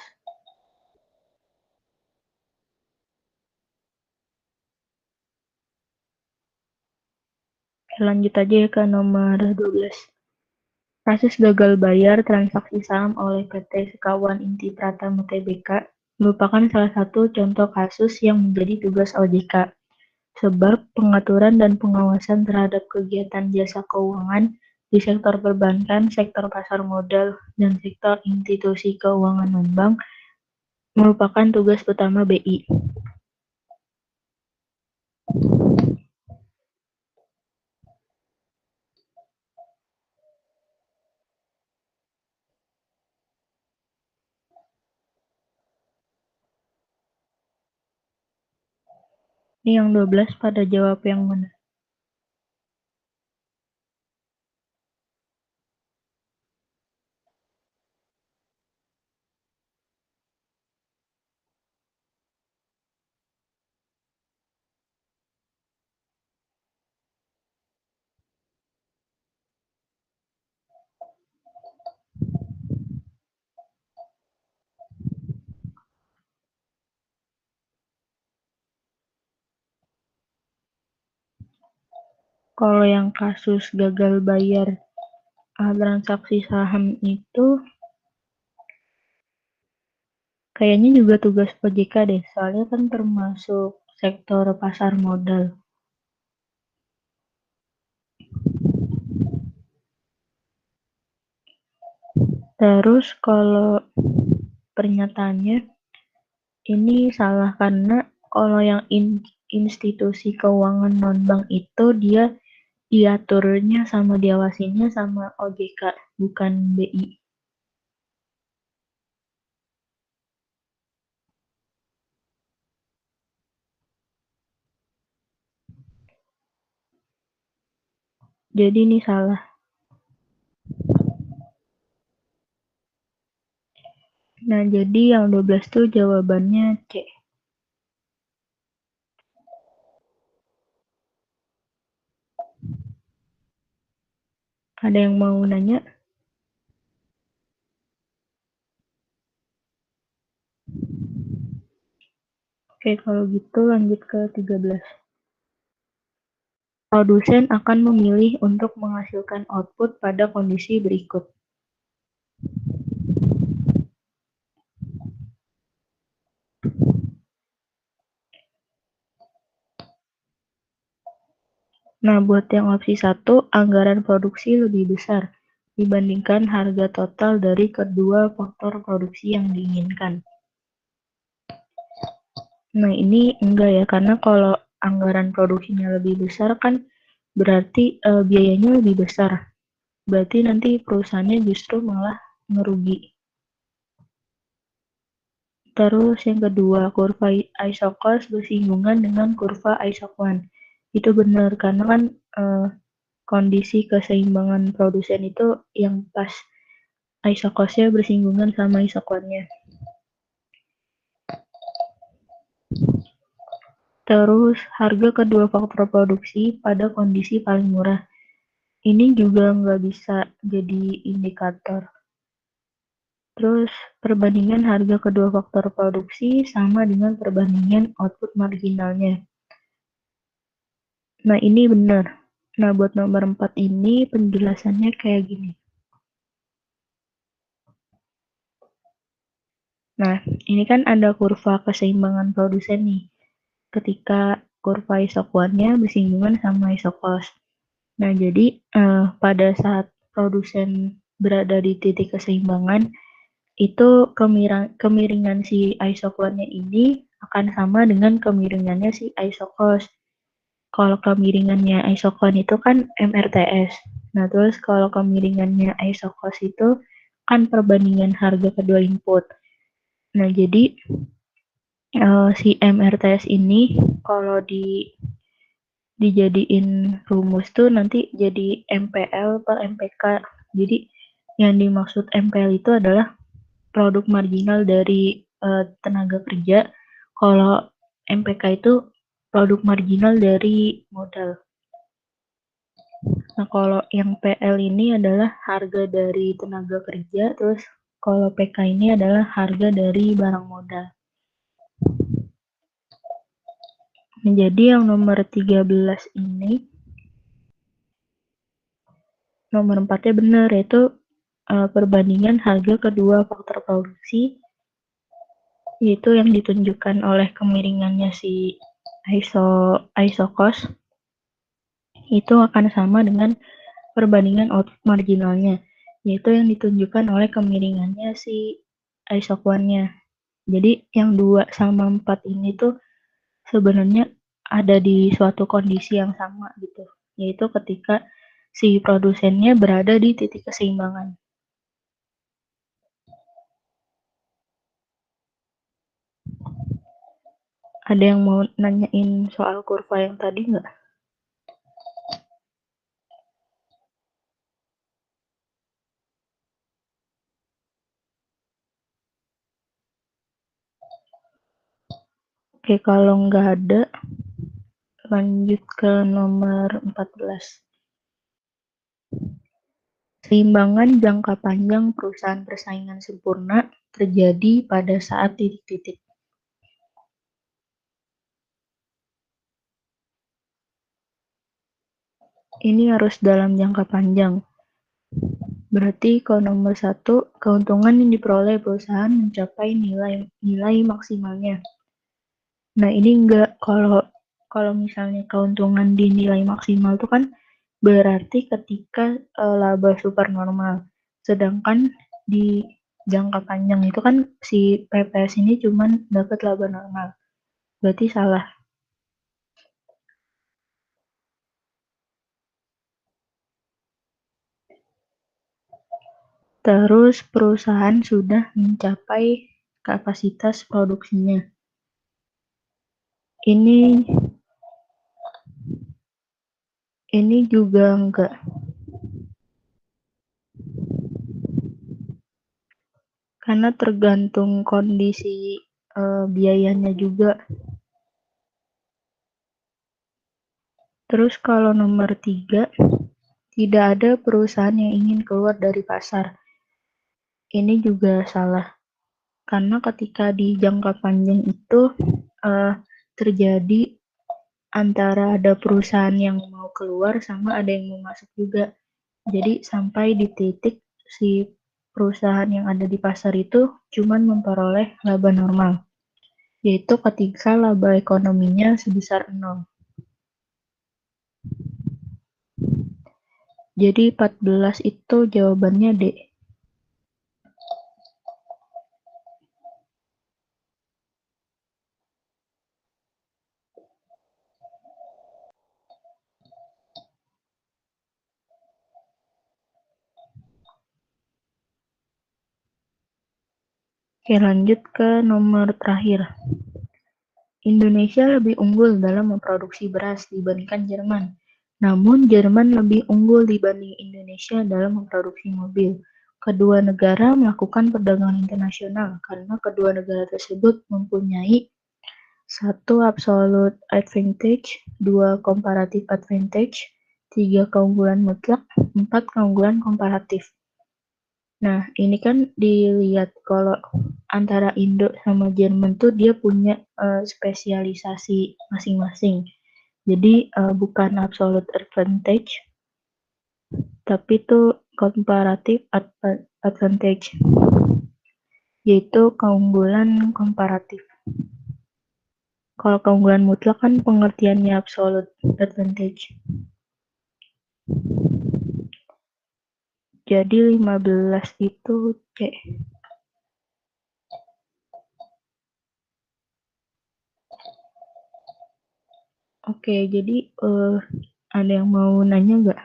Oke, lanjut aja ya ke nomor 12. Kasus gagal bayar transaksi saham oleh PT Sekawan Inti Pratama Tbk merupakan salah satu contoh kasus yang menjadi tugas OJK. Sebab pengaturan dan pengawasan terhadap kegiatan jasa keuangan di sektor perbankan, sektor pasar modal, dan sektor institusi keuangan non-bank merupakan tugas utama BI. Ini yang 12 pada jawab yang mana? Kalau yang kasus gagal bayar transaksi saham itu kayaknya juga tugas OJK deh, soalnya kan termasuk sektor pasar modal. Terus kalau pernyataannya ini salah karena kalau yang institusi keuangan non-bank itu dia diaturnya sama diawasinnya sama OJK, bukan BI. Jadi ini salah. Nah, jadi yang 12 tuh jawabannya C. Ada yang mau nanya? Oke, kalau gitu lanjut ke 13. Produsen akan memilih untuk menghasilkan output pada kondisi berikut. Nah, buat yang opsi 1, anggaran produksi lebih besar dibandingkan harga total dari kedua faktor produksi yang diinginkan. Nah, ini enggak ya, karena kalau anggaran produksinya lebih besar kan berarti biayanya lebih besar. Berarti nanti perusahaannya justru malah ngerugi. Terus yang kedua, kurva isocost bersinggungan dengan kurva isoquant. Itu benar, karena kan kondisi keseimbangan produsen itu yang pas isocostnya bersinggungan sama isoquantnya. Terus harga kedua faktor produksi pada kondisi paling murah. Ini juga nggak bisa jadi indikator. Terus perbandingan harga kedua faktor produksi sama dengan perbandingan output marginalnya. Nah, ini benar. Nah, buat nomor 4 ini penjelasannya kayak gini. Nah, ini kan ada kurva keseimbangan produsen nih. Ketika kurva isoquantnya bersinggungan sama isocost. Nah, jadi pada saat produsen berada di titik keseimbangan, itu kemiringan si isoquantnya ini akan sama dengan kemiringannya si isocost. Kalau kemiringannya isoquant itu kan MRTS. Nah, terus kalau kemiringannya isocost itu kan perbandingan harga kedua input. Nah, jadi si MRTS ini kalau dijadiin rumus tuh nanti jadi MPL per MPK. Jadi yang dimaksud MPL itu adalah produk marginal dari tenaga kerja. Kalau MPK itu produk marginal dari modal. Nah, kalau yang PL ini adalah harga dari tenaga kerja, terus kalau PK ini adalah harga dari barang modal. Nah, jadi yang nomor 13 ini, nomor 4-nya benar, yaitu perbandingan harga kedua faktor produksi, yaitu yang ditunjukkan oleh kemiringannya si isocost, itu akan sama dengan perbandingan output marginalnya, yaitu yang ditunjukkan oleh kemiringannya si isoquantnya. Jadi yang 2 sama 4 ini tuh sebenarnya ada di suatu kondisi yang sama gitu, yaitu ketika si produsennya berada di titik keseimbangan. Ada yang mau nanyain soal kurva yang tadi nggak? Oke, kalau nggak ada, lanjut ke nomor 14. Keseimbangan jangka panjang perusahaan persaingan sempurna terjadi pada saat titik-titik. Ini harus dalam jangka panjang. Berarti kalau nomor 1, keuntungan yang diperoleh perusahaan mencapai nilai maksimalnya. Nah, ini enggak. Kalau misalnya keuntungan di nilai maksimal itu kan berarti ketika laba supernormal. Sedangkan di jangka panjang itu kan si PPS ini cuman dapat laba normal. Berarti salah. Terus perusahaan sudah mencapai kapasitas produksinya. Ini juga enggak. Karena tergantung kondisi biayanya juga. Terus kalau nomor 3, tidak ada perusahaan yang ingin keluar dari pasar. Ini juga salah. Karena ketika di jangka panjang itu terjadi antara ada perusahaan yang mau keluar sama ada yang mau masuk juga. Jadi sampai di titik si perusahaan yang ada di pasar itu cuman memperoleh laba normal, yaitu ketika laba ekonominya sebesar 0. Jadi 14 itu jawabannya D. Oke, lanjut ke nomor terakhir. Indonesia lebih unggul dalam memproduksi beras dibandingkan Jerman. Namun, Jerman lebih unggul dibanding Indonesia dalam memproduksi mobil. Kedua negara melakukan perdagangan internasional karena kedua negara tersebut mempunyai 1. Absolute advantage, 2. Comparative advantage, 3. Keunggulan mutlak, 4. Keunggulan komparatif. Nah, ini kan dilihat kalau antara Indo sama Jerman tuh dia punya spesialisasi masing-masing. Jadi bukan absolute advantage, tapi itu comparative advantage, yaitu keunggulan komparatif. Kalau keunggulan mutlak kan pengertiannya absolute advantage. Jadi 15 itu C. Oke, jadi ada yang mau nanya nggak?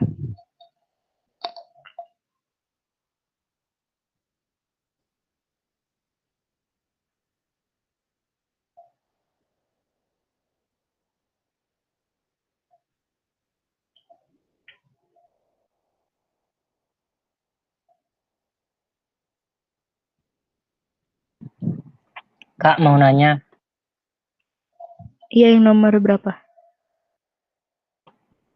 Kak, mau nanya. Iya, yang nomor berapa?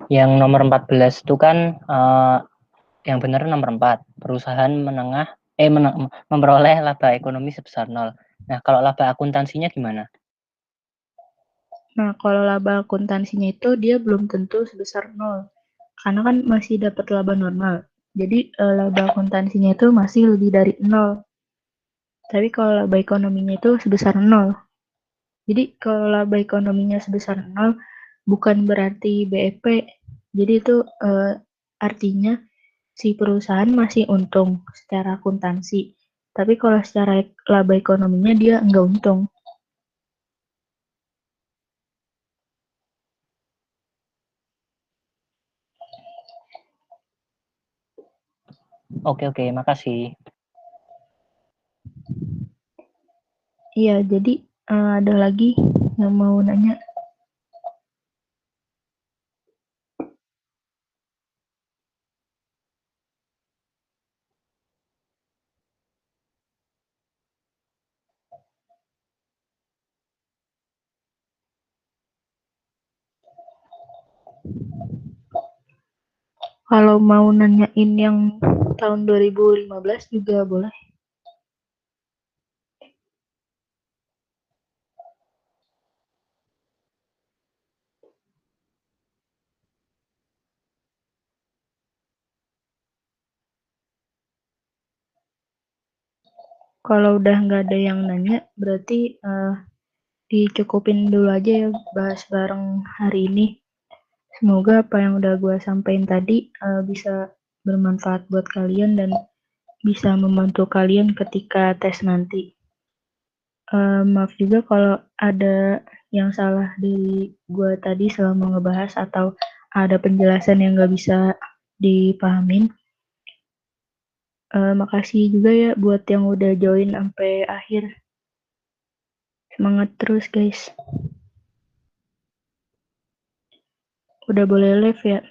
Yang nomor 14 itu kan yang benar nomor 4. Perusahaan menengah memperoleh laba ekonomi sebesar 0. Nah, kalau laba akuntansinya gimana? Nah, kalau laba akuntansinya itu dia belum tentu sebesar 0. Karena kan masih dapat laba normal. Jadi laba akuntansinya itu masih lebih dari 0. Tapi kalau laba ekonominya itu sebesar 0. Jadi kalau laba ekonominya sebesar 0 bukan berarti BEP. Jadi itu artinya si perusahaan masih untung secara akuntansi. Tapi kalau secara laba ekonominya dia enggak untung. Oke, makasih. Iya, jadi ada lagi yang mau nanya? Kalau mau nanyain yang tahun 2015 juga boleh. Kalau udah nggak ada yang nanya, berarti dicukupin dulu aja ya bahas bareng hari ini. Semoga apa yang udah gue sampaikan tadi bisa bermanfaat buat kalian dan bisa membantu kalian ketika tes nanti. Maaf juga kalau ada yang salah dari gue tadi selama ngebahas atau ada penjelasan yang nggak bisa dipahamin. Makasih juga ya buat yang udah join sampai akhir. Semangat terus guys. Udah boleh live ya.